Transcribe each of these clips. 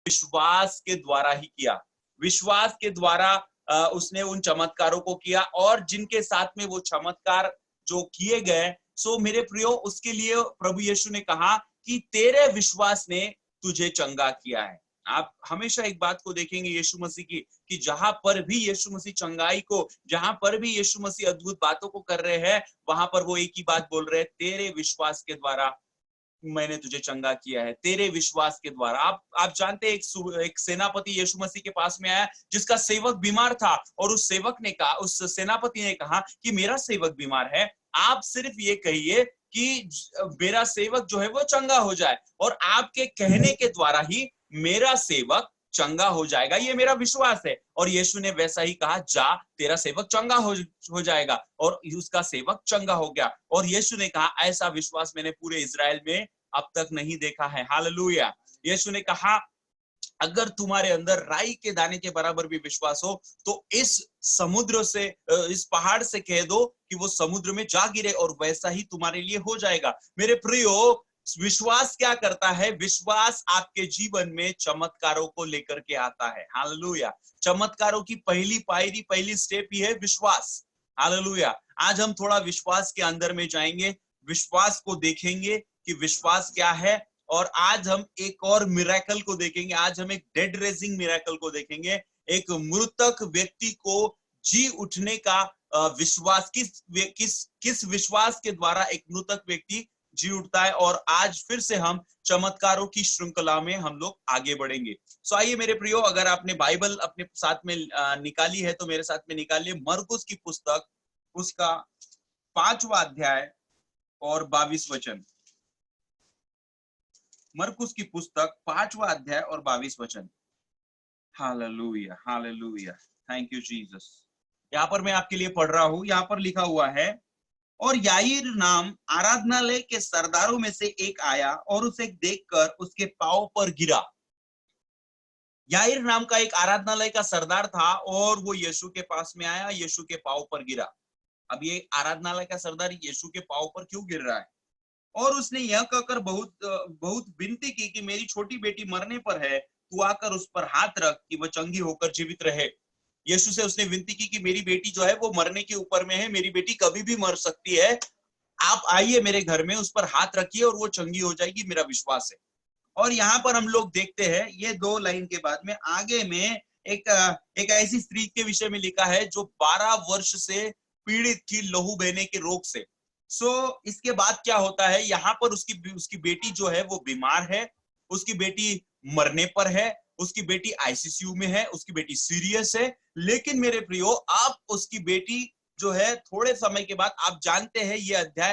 विश्वास के द्वारा ही किया। विश्वास के द्वारा उसने उन चमत्कारों को किया, और जिनके साथ में वो चमत्कार जो किए गए, सो मेरे प्रियो, उसके लिए प्रभु यीशु ने कहा कि तेरे विश्वास ने तुझे चंगा किया है। आप हमेशा एक बात को देखेंगे यीशु मसीह की, कि जहां पर भी यीशु मसीह चंगाई को, जहां पर भी यीशु मसीह अद्भुत बातों को कर रहे हैं, वहां पर वो एक ही बात बोल रहे हैं, तेरे विश्वास के द्वारा मैंने तुझे चंगा किया है, तेरे विश्वास के द्वारा। आप जानते हैं, एक सेनापति यीशु मसीह के पास में आया, जिसका सेवक बीमार था, और उस सेवक ने कहा, उस सेनापति ने कहा कि मेरा सेवक बीमार है, आप सिर्फ ये कहिए कि मेरा सेवक जो है वो चंगा हो जाए, और आपके कहने के द्वारा ही मेरा सेवक चंगा हो जाएगा, ये मेरा विश्वास है। और यीशु ने वैसा ही कहा, जा, तेरा सेवक चंगा हो जाएगा, और उसका सेवक चंगा हो गया। और यीशु ने कहा, ऐसा विश्वास मैंने पूरे इजराइल में अब तक नहीं देखा है। हालेलुया। यीशु ने कहा, अगर तुम्हारे अंदर राई के दाने के बराबर भी विश्वास हो, तो इस समुद्र से, इस पहाड़ से कह दो कि वो समुद्र में जा गिरे, और वैसा ही तुम्हारे लिए हो जाएगा। मेरे प्रियो, विश्वास क्या करता है? विश्वास आपके जीवन में चमत्कारों को लेकर के आता है। हालेलुया। चमत्कारों की पहली पायरी, पहली स्टेप ही है विश्वास। हालेलुया। आज हम थोड़ा विश्वास के अंदर में जाएंगे, विश्वास को देखेंगे कि विश्वास क्या है, और आज हम एक और मिरेकल को देखेंगे। आज हम एक डेड रेजिंग मिरेकल को देखेंगे, एक मृतक व्यक्ति को जी उठने का विश्वास, किस विश्वास के द्वारा एक मृतक व्यक्ति जी उठता है। और आज फिर से हम चमत्कारों की श्रृंखला में हम लोग आगे बढ़ेंगे। सो आइए मेरे प्रियो, अगर आपने बाइबल अपने साथ में निकाली है तो मेरे साथ में निकालिए मरकुस की पुस्तक, उसका 5वां अध्याय और 22 वचन। मरकुस की पुस्तक 5वां अध्याय और 22 वचन। Hallelujah, hallelujah, thank you Jesus. यहाँ पर मैं आपके लिए पढ़ रहा हूं। यहाँ पर लिखा हुआ है, और याईर नाम आराधनालय के सरदारों में से एक आया और उसे देखकर उसके पांव पर गिरा। याईर नाम का एक आराधनालय का सरदार था, और वो यीशु के पास में आया, यीशु के पांव पर गिरा। अब ये आराधनालय का सरदार यीशु के पांव पर क्यों गिर रहा है? और उसने यह कहकर बहुत विनती की कि मेरी छोटी बेटी मरने पर है, तू आकर उस पर हाथ रख कि वह चंगी होकर जीवित रहे। यीशु से उसने विनती की कि मेरी बेटी जो है वो मरने के ऊपर में है, मेरी बेटी कभी भी मर सकती है, आप आइए मेरे घर में, उस पर हाथ रखिए और वो चंगी हो जाएगी, मेरा विश्वास है। और यहाँ पर हम लोग देखते हैं, ये 2 लाइन के बाद में आगे में एक ऐसी स्त्री के विषय में लिखा है जो 12 वर्ष से पीड़ित थी लहू बहने के रोग से। इसके बाद क्या होता है, यहाँ पर उसकी बेटी जो है वो बीमार है, उसकी बेटी मरने पर है, उसकी बेटी आईसीयू में है, उसकी बेटी सीरियस है। लेकिन मेरे प्रियो, आप उसकी बेटी जो है थोड़े समय के बाद, आप जानते हैं ये अध्याय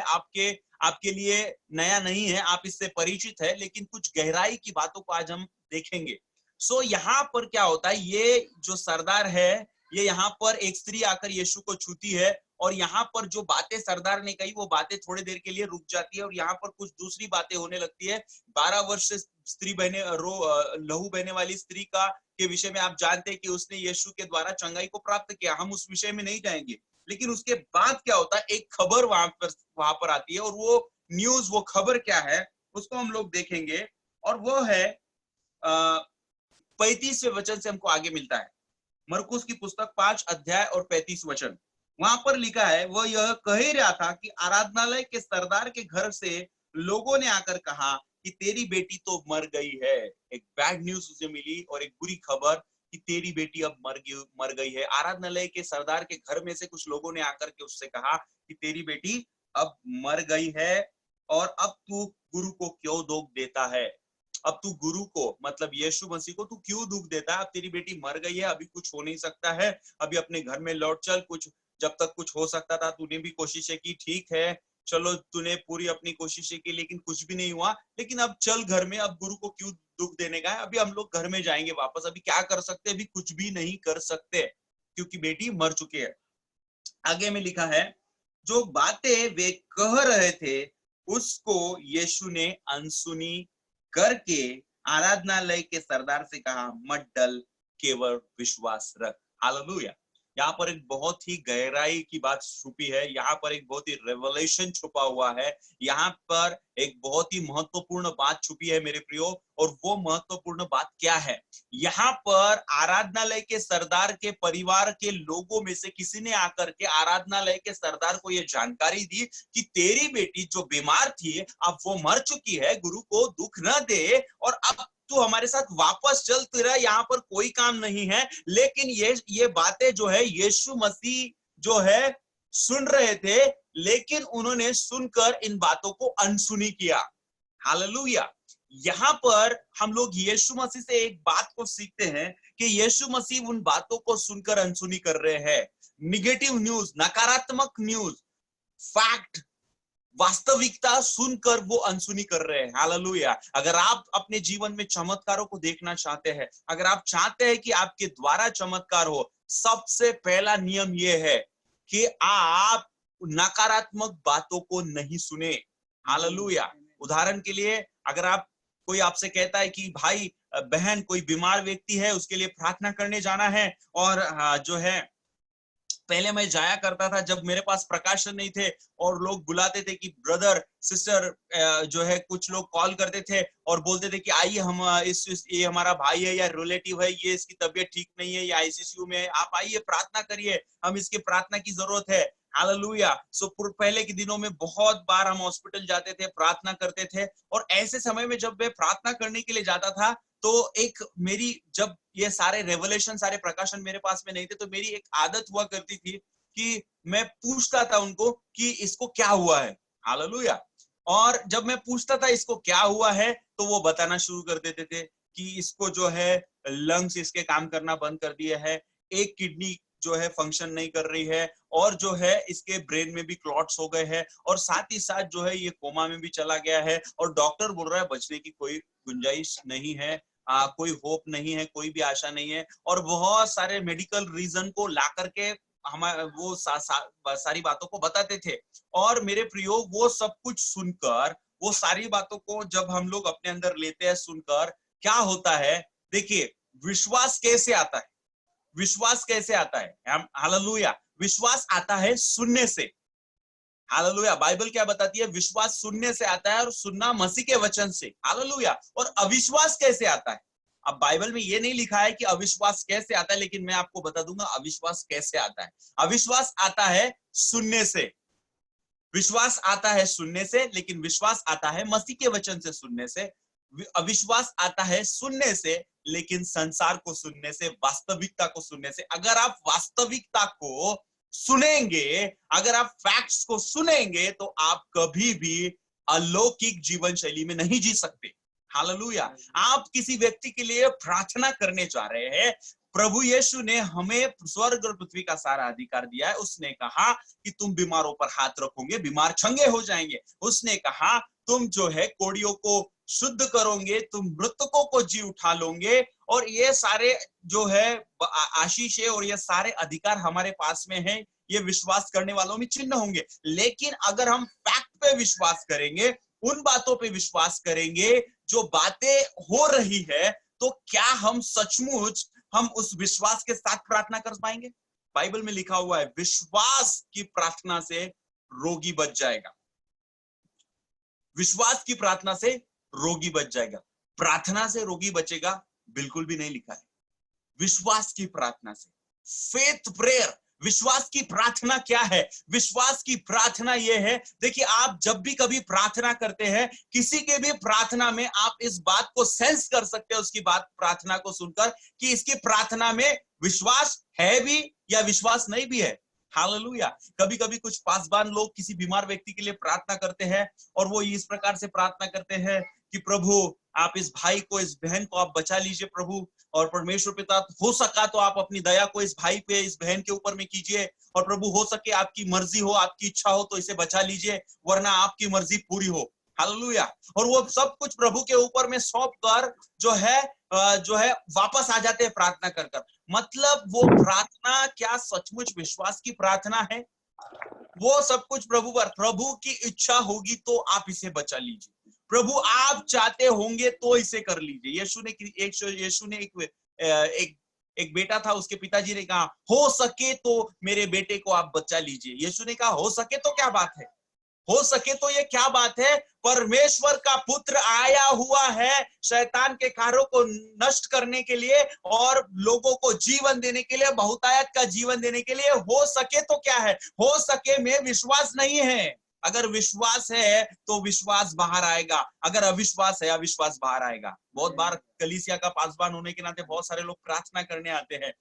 आपके लिए नया नहीं है, आप इससे परिचित है, लेकिन कुछ गहराई की बातों को आज हम देखेंगे। यहाँ पर क्या होता है, ये जो सरदार है, ये यहाँ पर एक स्त्री आकर यीशु को छूती है, और यहाँ पर जो बातें सरदार ने कही, वो बातें थोड़ी देर के लिए रुक जाती है, और यहाँ पर कुछ दूसरी बातें होने लगती है। 12 वर्ष से स्त्री लहू बहने वाली स्त्री के विषय में आप जानते हैं कि उसने यीशु के द्वारा चंगाई को प्राप्त किया। हम उस विषय में नहीं जाएंगे, लेकिन उसके बाद क्या होता है, एक खबर वहां पर आती है, और वो न्यूज, वो खबर क्या है, उसको हम लोग देखेंगे। और वो है 35वें वचन से हमको आगे मिलता है। मरकुस की पुस्तक 5 अध्याय और 35 वचन। वहां पर लिखा है, वह यह कह ही रहा था कि आराधनालय के सरदार के घर से लोगों ने आकर कहा कि तेरी बेटी तो मर गई है। एक बैड न्यूज उसे मिली, और एक बुरी खबर कि तेरी बेटी अब मर गई है। आराधनालय के सरदार के घर में से कुछ लोगों ने आकर के उससे कहा कि तेरी बेटी अब मर गई है, और अब तू गुरु को क्यों दुख देता है? अब तू गुरु को, मतलब यीशु मसीह को, तू क्यों दुख देता है? अब तेरी बेटी मर गई है, अभी कुछ हो नहीं सकता है, अभी अपने घर में लौट चल। कुछ जब तक कुछ हो सकता था तूने भी कोशिशें की, ठीक है, चलो तूने पूरी अपनी कोशिशें की, लेकिन कुछ भी नहीं हुआ, लेकिन अब चल घर में, अब गुरु को क्यों दुख देने का है? अभी हम लोग घर में जाएंगे वापस, अभी क्या कर सकते, अभी कुछ भी नहीं कर सकते, क्योंकि बेटी मर चुकी है। आगे में लिखा है, जो बातें वे कह रहे थे उसको यीशु ने अनसुनी करके आराधनालय के सरदार से कहा, मत डल, केवल विश्वास रख। हालेलुया। यहाँ पर एक बहुत ही गहराई की बात छुपी है, यहाँ पर एक बहुत ही रेवलेशन छुपा हुआ है, यहाँ पर एक बहुत ही महत्वपूर्ण बात छुपी है मेरे प्रियो। और वो महत्वपूर्ण बात क्या है? यहाँ पर आराधनालय के सरदार के परिवार के लोगों में से किसी ने आकर के आराधनालय के सरदार को ये जानकारी दी कि तेरी बेटी जो बीमार थी अब वो मर चुकी है, गुरु को दुख न दे और अब तू हमारे साथ वापस चल, तेरा यहाँ पर कोई काम नहीं है। लेकिन ये बातें जो है यीशु मसीह जो है सुन रहे थे, लेकिन उन्होंने सुनकर इन बातों को अनसुनी किया। हालेलुया। यहाँ पर हम लोग यीशु मसीह से एक बात को सीखते हैं कि यीशु मसीह उन बातों को सुनकर अनसुनी कर रहे हैं। निगेटिव न्यूज, नकारात्मक न्यूज, फैक्ट, वास्तविकता सुनकर वो अनसुनी कर रहे हैं। हालेलुया। अगर आप अपने जीवन में चमत्कारों को देखना चाहते हैं, अगर आप चाहते हैं कि आपके द्वारा चमत्कार हो, सबसे पहला नियम ये है कि आप नकारात्मक बातों को नहीं सुने। हालेलुया। उदाहरण के लिए, अगर आप कोई आपसे कहता है कि भाई बहन कोई बीमार व्यक्ति है, उसके लिए प्रार्थना करने जाना है, और जो है पहले मैं जाया करता था जब मेरे पास प्रकाशन नहीं थे और लोग बुलाते थे कि ब्रदर सिस्टर, जो है कुछ लोग कॉल करते थे और बोलते थे कि आइए हम ये हमारा भाई है या रिलेटिव है, ये इसकी तबीयत ठीक नहीं है, या आईसीयू में है, आप आइए प्रार्थना करिए, हम इसके प्रार्थना की जरूरत है। हालेलुया। सो पहले के दिनों में बहुत बार हम हॉस्पिटल जाते थे, प्रार्थना करते थे, और ऐसे समय में जब मैं प्रार्थना करने के लिए जाता था तो एक मेरी, जब ये सारे रेवलेशन, सारे प्रकाशन मेरे पास में नहीं थे, तो मेरी एक आदत हुआ करती थी कि मैं पूछता था उनको कि इसको क्या हुआ है। हालेलुया। और जब मैं पूछता था इसको क्या हुआ है, तो वो बताना शुरू कर देते थे कि इसको जो है लंग्स इसके काम करना बंद कर दिए है, एक किडनी जो है फंक्शन नहीं कर रही है, और जो है इसके ब्रेन में भी क्लॉट्स हो गए हैं, और साथ ही साथ जो है ये कोमा में भी चला गया है, और डॉक्टर बोल रहा है बचने की कोई गुंजाइश नहीं है, कोई होप नहीं है, कोई भी आशा नहीं है। और बहुत सारे मेडिकल रीजन को ला करके हमारे वो सारी बातों को बताते थे। और मेरे प्रियो, वो सब कुछ सुनकर, वो सारी बातों को जब हम लोग अपने अंदर लेते हैं सुनकर, क्या होता है? देखिए, विश्वास कैसे आता है? विश्वास कैसे आता है? हालेलुया। विश्वास आता है सुनने से। हालेलुया। बाइबल क्या बताती है? विश्वास सुनने से आता है, और सुनना मसीह के वचन से। हालेलुया। और अविश्वास कैसे आता है? अब बाइबल में ये नहीं लिखा है कि अविश्वास कैसे आता है, लेकिन मैं आपको बता दूंगा अविश्वास कैसे आता है। अविश्वास आता है सुनने से। विश्वास आता है सुनने से, लेकिन विश्वास आता है मसीह के वचन से सुनने से। अविश्वास आता है सुनने से, लेकिन संसार को सुनने से, वास्तविकता को सुनने से। अगर आप वास्तविकता को सुनेंगे, अगर आप फैक्ट्स को सुनेंगे, तो आप कभी भी अलौकिक जीवन शैली में नहीं जी सकते। हालेलुया। आप किसी व्यक्ति के लिए प्रार्थना करने जा रहे हैं, प्रभु यीशु ने हमें स्वर्ग और पृथ्वी का सारा अधिकार दिया है। उसने कहा कि तुम बीमारों पर हाथ रखोगे, बीमार चंगे हो जाएंगे। उसने कहा तुम जो है कोड़ियों को शुद्ध करोगे, तुम मृतकों को जी उठा लोगे, और ये सारे जो है आशीष है, और ये सारे अधिकार हमारे पास में है। ये विश्वास करने वालों में चिन्ह होंगे। लेकिन अगर हम फैक्ट पे विश्वास करेंगे, उन बातों पे विश्वास करेंगे जो बातें हो रही है, तो क्या हम सचमुच हम उस विश्वास के साथ प्रार्थना कर पाएंगे? बाइबल में लिखा हुआ है विश्वास की प्रार्थना से रोगी बच जाएगा। विश्वास की प्रार्थना से रोगी बच जाएगा। प्रार्थना से रोगी बचेगा, बिल्कुल भी नहीं लिखा है। विश्वास की प्रार्थना से, फेथ प्रेयर। विश्वास की प्रार्थना क्या है? विश्वास की प्रार्थना यह है, देखिए आप जब भी कभी प्रार्थना करते हैं, किसी के भी प्रार्थना में आप इस बात को सेंस कर सकते हैं, उसकी बात प्रार्थना को सुनकर, कि इसकी प्रार्थना में विश्वास है भी या विश्वास नहीं भी है। हालेलुया। कभी कभी कुछ पासवान लोग किसी बीमार व्यक्ति के लिए प्रार्थना करते हैं, और वो इस प्रकार से प्रार्थना करते हैं कि प्रभु आप इस भाई को, इस बहन को आप बचा लीजिए प्रभु, और परमेश्वर पिता हो सका तो आप अपनी दया को इस भाई पे, इस बहन के ऊपर में कीजिए, और प्रभु हो सके आपकी मर्जी हो, आपकी इच्छा हो तो इसे बचा लीजिए, वरना आपकी मर्जी पूरी हो। हालेलुया। और वो सब कुछ प्रभु के ऊपर में सौंप कर जो है वापस आ जाते हैं प्रार्थना कर कर। मतलब वो प्रार्थना क्या सचमुच विश्वास की प्रार्थना है? वो सब कुछ प्रभु पर, प्रभु की इच्छा होगी तो आप इसे बचा लीजिए, प्रभु आप चाहते होंगे तो इसे कर लीजिए। यीशु ने एक एक बेटा था, उसके पिताजी ने कहा हो सके तो मेरे बेटे को आप बच्चा लीजिए। यीशु ने कहा हो सके तो क्या बात है, हो सके तो ये क्या बात है, परमेश्वर का पुत्र आया हुआ है शैतान के कार्यों को नष्ट करने के लिए और लोगों को जीवन देने के लिए, बहुतायत का जीवन देने के लिए। हो सके तो क्या है, हो सके में विश्वास नहीं है। अगर विश्वास है तो विश्वास बाहर आएगा, अगर अविश्वास है अविश्वास बाहर आएगा। बहुत बार कलीसिया का पासवान होने के नाते बहुत सारे लोग प्रार्थना करने आते हैं,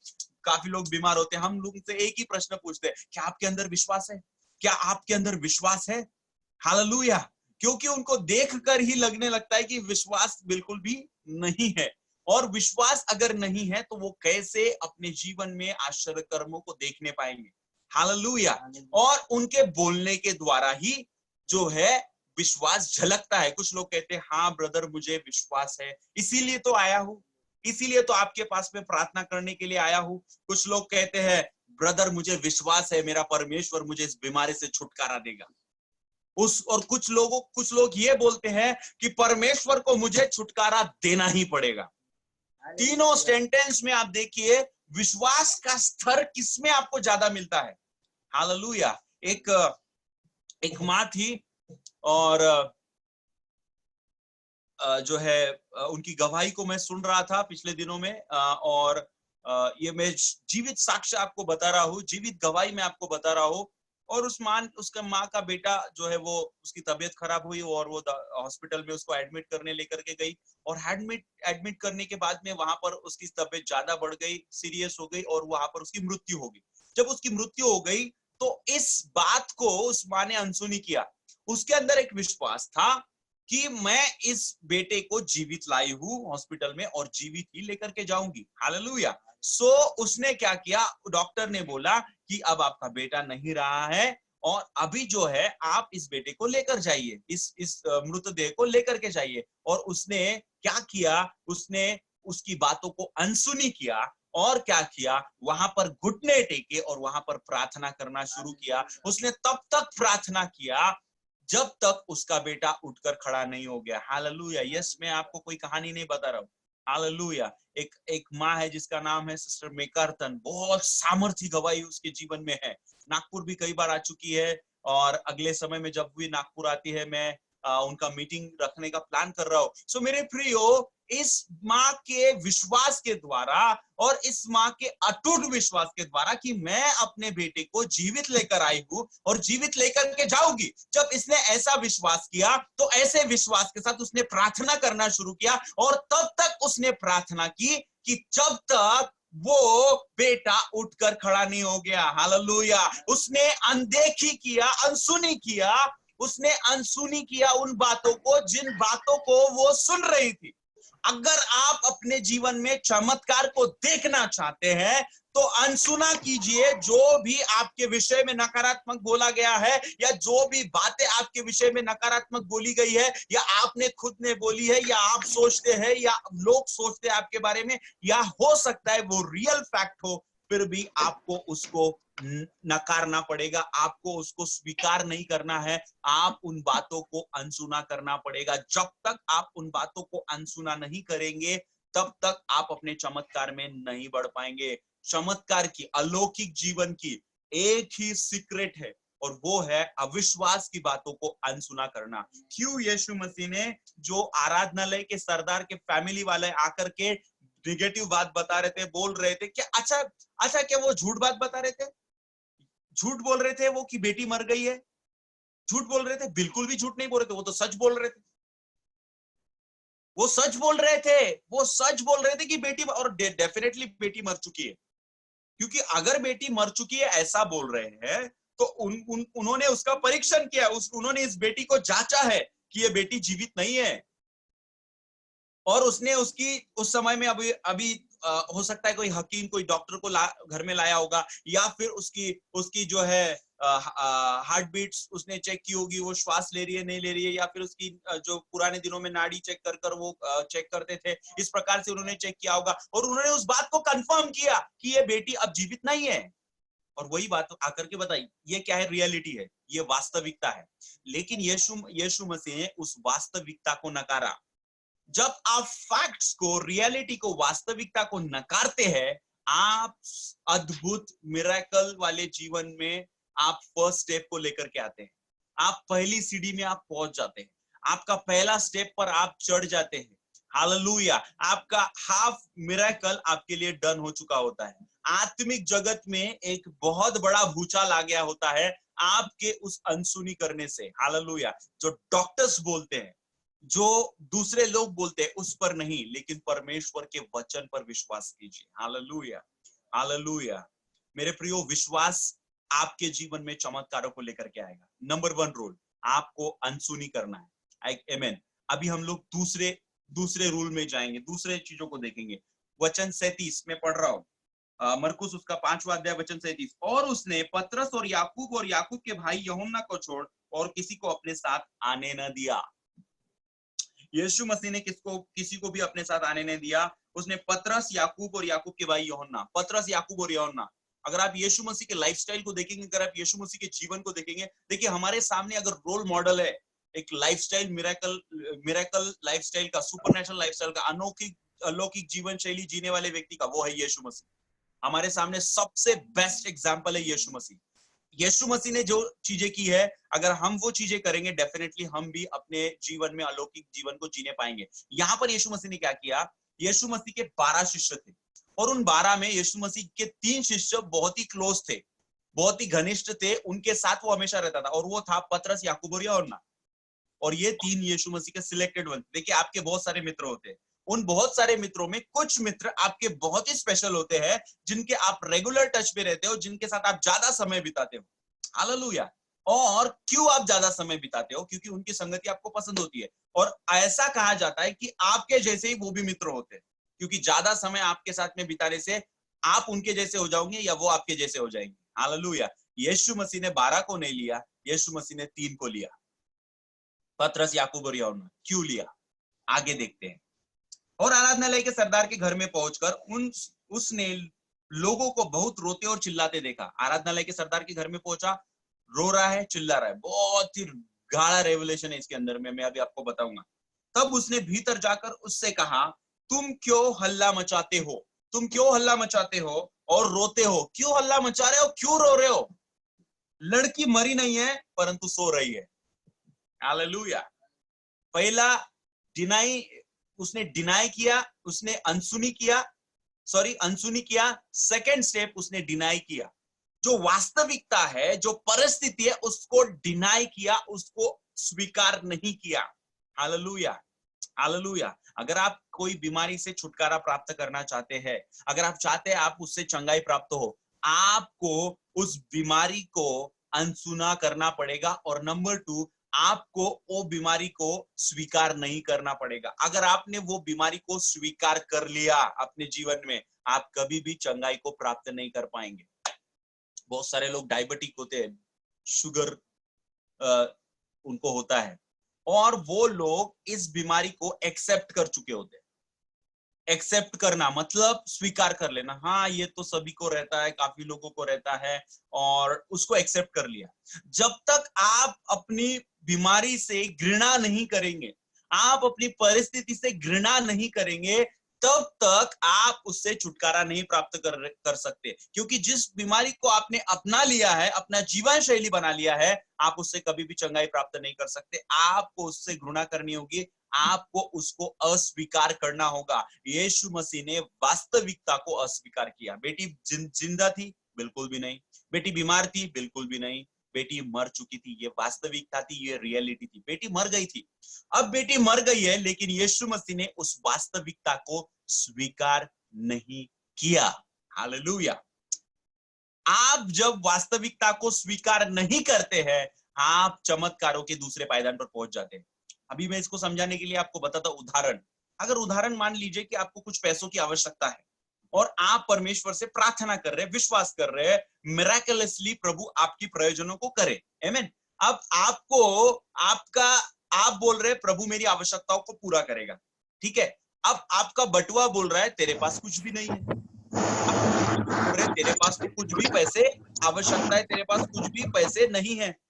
काफी लोग बीमार होते हैं, हम लोग से एक ही प्रश्न पूछते हैं, क्या आपके अंदर विश्वास है, क्या आपके अंदर विश्वास है। हालेलुया। क्योंकि उनको देखकर ही लगने लगता है कि विश्वास बिल्कुल भी नहीं है, और विश्वास अगर नहीं है तो वो कैसे अपने जीवन में आश्चर्य कर्मों को देखने पाएंगे। हालेलुया। और उनके बोलने के द्वारा ही जो है विश्वास झलकता है। कुछ लोग कहते हैं हाँ ब्रदर मुझे विश्वास है, इसीलिए तो आया हूं, इसीलिए तो आपके पास में प्रार्थना करने के लिए आया हूं। कुछ लोग कहते हैं ब्रदर मुझे विश्वास है मेरा परमेश्वर मुझे इस बीमारी से छुटकारा देगा। और कुछ लोग ये बोलते हैं कि परमेश्वर को मुझे छुटकारा देना ही पड़ेगा। तीनों सेंटेंस में आप देखिए विश्वास का स्तर किसमें आपको ज्यादा मिलता है। हालेलुया। एक माँ थी और जो है उनकी गवाही को मैं सुन रहा था पिछले दिनों में, और ये मैं जीवित साक्ष्य आपको बता रहा हूँ, जीवित गवाही में आपको बता रहा हूँ। और उसका माँ का बेटा जो है वो उसकी तबीयत खराब हुई और वो हॉस्पिटल में उसको एडमिट करने लेकर के गई, और एडमिट करने के बाद में वहां पर उसकी तबीयत ज्यादा बढ़ गई, सीरियस हो गई, और वहां पर उसकी मृत्यु हो गई। जब उसकी मृत्यु हो गई तो इस बात को उस माँ ने अनसुनी किया। उसके अंदर एक विश्वास था कि मैं इस बेटे को जीवित लाई हूं हॉस्पिटल में और जीवित ही लेकर के जाऊंगी। हालेलुया। सो उसने क्या किया, डॉक्टर ने बोला कि अब आपका बेटा नहीं रहा है और अभी जो है आप इस बेटे को लेकर जाइए, इस मृतदेह को लेकर के जाइए। और उसने क्या किया, उसने उसकी बातों को अनसुनी किया और क्या किया, वहां पर घुटने टेके और वहां पर प्रार्थना करना शुरू किया। उसने तब तक प्रार्थना किया जब तक उसका बेटा उठकर खड़ा नहीं हो गया। हालेलुया। यस, मैं आपको कोई कहानी नहीं बता रहा हूँ। हालेलुया। एक माँ है जिसका नाम है सिस्टर मेकारतन, बहुत सामर्थ्य गवाही उसके जीवन में है। नागपुर भी कई बार आ चुकी है, और अगले समय में जब भी नागपुर आती है मैं उनका मीटिंग रखने का प्लान कर रहा हूँ। सो मेरे प्रियो, इस माँ के विश्वास के द्वारा और इस माँ के अटूट विश्वास के द्वारा कि मैं अपने बेटे को जीवित लेकर आई हूँ और जीवित लेकर के जाऊंगी, जब इसने ऐसा विश्वास किया तो ऐसे विश्वास के साथ उसने प्रार्थना करना शुरू किया। और तब तक उसने प्रार्थना की कि जब तक वो बेटा उठकर खड़ा नहीं हो गया। हालेलुया। उसने अनदेखी किया, अनसुनी किया, उसने अनसुनी किया उन बातों को जिन बातों को वो सुन रही थी। अगर आप अपने जीवन में चमत्कार को देखना चाहते हैं तो अनसुना कीजिए जो भी आपके विषय में नकारात्मक बोला गया है, या जो भी बातें आपके विषय में नकारात्मक बोली गई है, या आपने खुद ने बोली है, या आप सोचते हैं, या लोग सोचते हैं आपके बारे में, या हो सकता है वो रियल फैक्ट हो, फिर भी आपको उसको नकारना पड़ेगा, आपको उसको स्वीकार नहीं करना है, आप उन बातों को अनसुना करना पड़ेगा। जब तक आप उन बातों को अनसुना नहीं करेंगे तब तक आप अपने चमत्कार में नहीं बढ़ पाएंगे। चमत्कार की, अलौकिक जीवन की एक ही सीक्रेट है, और वो है अविश्वास की बातों को अनसुना करना। क्यों यीशु मसीह ने, जो आराधनालय के सरदार के फैमिली वाले आकर के निगेटिव बात बता रहे थे, बोल रहे थे कि अच्छा क्या वो झूठ बात बता रहे थे, झूठ बोल रहे थे वो कि बेटी मर गई है, झूठ बोल रहे थे? बिल्कुल भी झूठ नहीं बोल रहे थे, वो तो सच बोल रहे थे। वो सच बोल रहे थे, वो सच बोल रहे थे कि बेटी, और डेफिनेटली बेटी मर चुकी है। क्योंकि अगर बेटी मर चुकी है ऐसा बोल रहे हैं तो उन्होंने उसका परीक्षण किया, उन्होंने इस बेटी को जांचा है कि ये बेटी जीवित नहीं है। और उसने उसकी उस समय में अभी हो सकता है कोई हकीम, कोई डॉक्टर को घर में लाया होगा, या फिर उसकी जो है हार्ट बीट्स उसने चेक की होगी, वो श्वास ले रही है नहीं ले रही है, या फिर उसकी जो पुराने दिनों में नाड़ी चेक कर वो चेक करते थे, इस प्रकार से उन्होंने चेक किया होगा और उन्होंने उस बात को कंफर्म किया कि ये बेटी अब जीवित नहीं है। और वही बात आकर के बताई, ये क्या है, रियलिटी है, ये वास्तविकता है। लेकिन यीशु मसीह ने उस वास्तविकता को नकारा। जब आप फैक्ट्स को, रियलिटी को, वास्तविकता को नकारते हैं, आप अद्भुत मिरेकल वाले जीवन में आप फर्स्ट स्टेप को लेकर के आते हैं, आप पहली सीढ़ी में आप पहुंच जाते हैं, आपका पहला स्टेप पर आप चढ़ जाते हैं। हालेलुया, आपका हाफ मिरेकल आपके लिए डन हो चुका होता है। आत्मिक जगत में एक बहुत बड़ा भूचाल आ गया होता है आपके उस अनसुनी करने से। हालेलुया, जो डॉक्टर्स बोलते हैं, जो दूसरे लोग बोलते हैं उस पर नहीं, लेकिन परमेश्वर के वचन पर विश्वास कीजिए। Hallelujah, hallelujah. मेरे प्रियो, विश्वास आपके जीवन में चमत्कारों को लेकर के आएगा। नंबर 1 रूल, आपको अनसुनी करना है। आमेन। अभी हम लोग दूसरे रूल में जाएंगे, दूसरे चीजों को देखेंगे। वचन 37 में पढ़ रहा हूं, मरकुस उसका 5वां अध्याय वचन 37। और उसने पतरस और याकूब के भाई यूहन्ना को छोड़ और किसी को अपने साथ आने न दिया। यीशु मसीह ने किसी को भी अपने साथ आने नहीं दिया। उसने पतरस, याकूब और याकूब के भाई यूहन्ना, पतरस, याकूब और यूहन्ना। अगर आप यीशु मसीह के लाइफस्टाइल को देखेंगे, अगर आप यीशु मसीह के जीवन को देखेंगे, देखिए हमारे सामने अगर रोल मॉडल है एक लाइफस्टाइल, मिरेकल लाइफस्टाइल का, सुपरनेचुरल लाइफस्टाइल का, अलौकिक जीवन शैली जीने वाले व्यक्ति का, वो है यीशु मसीह। हमारे सामने सबसे बेस्ट एग्जाम्पल है यीशु मसीह। यीशु मसीह ने जो चीजें की है, अगर हम वो चीजें करेंगे, डेफिनेटली हम भी अपने जीवन में अलौकिक जीवन को जीने पाएंगे। यहां पर यीशु मसीह ने क्या किया, यीशु मसीह के 12 शिष्य थे, और उन 12 में यीशु मसीह के 3 शिष्य बहुत ही क्लोज थे, बहुत ही घनिष्ठ थे, उनके साथ वो हमेशा रहता था, और वो था पतरस, याकूब और यूहन्ना। और ये 3 यीशु मसीह के सिलेक्टेड वन। देखिए, आपके बहुत सारे मित्र होते हैं, उन बहुत सारे मित्रों में कुछ मित्र आपके बहुत ही स्पेशल होते हैं, जिनके आप रेगुलर टच में रहते हो, जिनके साथ आप ज्यादा समय बिताते हो। हालेलुया। और क्यों आप ज्यादा समय बिताते हो? क्योंकि उनकी संगति आपको पसंद होती है। और ऐसा कहा जाता है कि आपके जैसे ही वो भी मित्र होते हैं, क्योंकि ज्यादा समय आपके साथ में बिताने से आप उनके जैसे हो जाओगे या वो आपके जैसे हो जाएंगे। हालेलुया। यीशु मसीह ने 12 को नहीं लिया, यीशु मसीह ने 3 को लिया, पतरस, याकूब और यूहन्ना। क्यों लिया? आगे देखते हैं। और आराधनालय के सरदार के घर में पहुंचकर उसने लोगों को बहुत रोते और चिल्लाते देखा। आराधनालय के सरदार के घर में पहुंचा, रो रहा है, चिल्ला रहा है। बहुत ही गाढ़ा रेवलेशन है इसके अंदर में, मैं अभी आपको बताऊंगा। तब उसने भीतर जाकर उससे कहा, तुम क्यों हल्ला मचाते हो? तुम क्यों हल्ला मचाते हो और रोते हो? क्यों हल्ला मचा रहे हो? क्यों रो रहे हो? लड़की मरी नहीं है, परंतु सो रही है। हालेलुया। पहला डिनाई, उसने डिनाई किया, उसने अनसुनी किया। सेकंड स्टेप, उसने डिनाई किया। जो वास्तविकता है, जो परिस्थिति है, उसको डिनाई किया, उसको स्वीकार नहीं किया। Hallelujah, hallelujah. अगर आप कोई बीमारी से छुटकारा प्राप्त करना चाहते हैं, अगर आप चाहते हैं आप उससे चंगाई प्राप्त हो, आपको उस बीमारी को अनसुना करना पड़ेगा। और नंबर 2, आपको वो बीमारी को स्वीकार नहीं करना पड़ेगा। अगर आपने वो बीमारी को स्वीकार कर लिया अपने जीवन में, आप कभी भी चंगाई को प्राप्त नहीं कर पाएंगे। बहुत सारे लोग डायबिटिक होते हैं, शुगर उनको होता है, और वो लोग इस बीमारी को एक्सेप्ट कर चुके होते हैं। एक्सेप्ट करना मतलब स्वीकार कर लेना, हाँ ये तो सभी को रहता है, काफी लोगों को रहता है, और उसको एक्सेप्ट कर लिया। जब तक आप अपनी बीमारी से घृणा नहीं करेंगे, आप अपनी परिस्थिति से घृणा नहीं करेंगे, तब तक आप उससे छुटकारा नहीं प्राप्त कर सकते। क्योंकि जिस बीमारी को आपने अपना लिया है, अपना जीवन शैली बना लिया है, आप उससे कभी भी चंगाई प्राप्त नहीं कर सकते। आपको उससे घृणा करनी होगी, आपको उसको अस्वीकार करना होगा। यीशु मसीह ने वास्तविकता को अस्वीकार किया। बेटी जिंदा थी? बिल्कुल भी नहीं। बेटी बीमार थी? बिल्कुल भी नहीं। बेटी मर चुकी थी, ये वास्तविकता थी, ये रियलिटी थी। बेटी मर गई थी, अब बेटी मर गई है, लेकिन यीशु मसीह ने उस वास्तविकता को स्वीकार नहीं किया। हालेलुया। आप जब वास्तविकता को स्वीकार नहीं करते हैं, आप चमत्कारों के दूसरे पायदान पर पहुंच जाते हैं। अभी मैं इसको समझाने के लिए आपको बताता हूं उदाहरण। अगर उदाहरण मान लीजिए कि आपको कुछ पैसों की आवश्यकता है, और आप परमेश्वर से प्रार्थना कर रहे हैं, विश्वास कर रहे हैं, मिराकुलसली प्रभु आपकी प्रयोजनों को करे। आमीन। अब आप बोल रहे हैं प्रभु मेरी आवश्यकताओं को पूरा करेगा, ठीक है। अब आपका बटुआ बोल रहा है तेरे पास कुछ भी नहीं है। बोल रहे तेरे पास तो कुछ भी पैसे आवश्यकता है, तेरे पास कुछ भी पैसे नहीं है।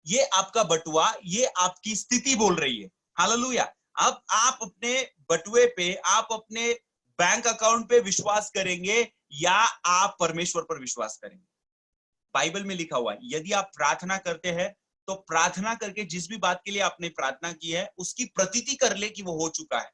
ये आपका बटुआ, ये आपकी स्थिति बोल रही है। हालेलुया। अब आप अपने बटुए पे, आप अपने बैंक अकाउंट पे विश्वास करेंगे या आप परमेश्वर पर विश्वास करेंगे? बाइबल में लिखा हुआ है यदि आप प्रार्थना करते हैं तो प्रार्थना करके जिस भी बात के लिए आपने प्रार्थना की है उसकी प्रतीति कर ले कि वो हो चुका है।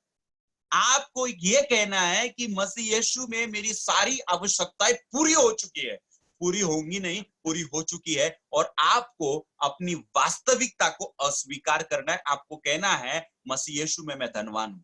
आपको ये कहना है कि मसीह यीशु में मेरी सारी आवश्यकताएं पूरी हो चुकी है, पूरी होंगी नहीं, पूरी हो चुकी है। और आपको अपनी वास्तविकता को अस्वीकार करना है। आपको कहना है मसीह यीशु में मैं धनवान हूं।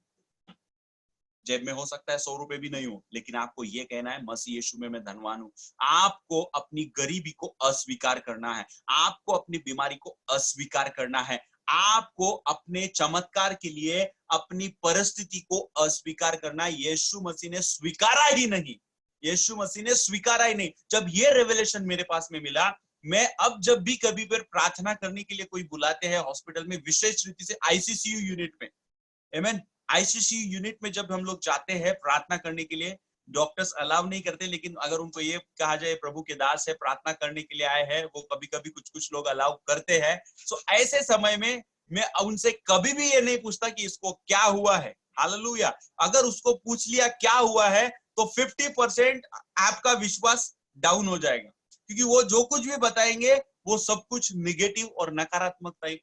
जेब में हो सकता है 100 रुपए भी नहीं हो, लेकिन आपको यह कहना है मसीह यीशु में मैं धनवान हूं। आपको अपनी गरीबी को अस्वीकार करना है, आपको अपनी बीमारी को अस्वीकार करना है, आपको अपने चमत्कार के लिए अपनी परिस्थिति को अस्वीकार करना है। यीशु मसीह ने स्वीकारा ही नहीं, यीशु मसीह ने स्वीकारा ही नहीं। जब ये रेवलेशन मेरे पास में मिला, मैं अब जब भी कभी पर प्रार्थना करने के लिए कोई बुलाते हैं हॉस्पिटल में, विशेष रीति से आईसीसीयू यूनिट में, आमीन, आईसीसीयू यूनिट में जब हम लोग जाते हैं प्रार्थना करने के लिए, डॉक्टर्स अलाउ नहीं करते, लेकिन अगर उनको ये कहा जाए प्रभु के दास है प्रार्थना करने के लिए आए हैं, वो कभी कभी कुछ कुछ लोग अलाउ करते हैं। सो ऐसे समय में मैं उनसे कभी भी ये नहीं पूछता कि इसको क्या हुआ है। हालेलुया। अगर उसको पूछ लिया क्या हुआ है तो 50% आपका विश्वास डाउन हो जाएगा, क्योंकि वो जो कुछ भी बताएंगे वो सब कुछ निगेटिव और नकारात्मक टाइप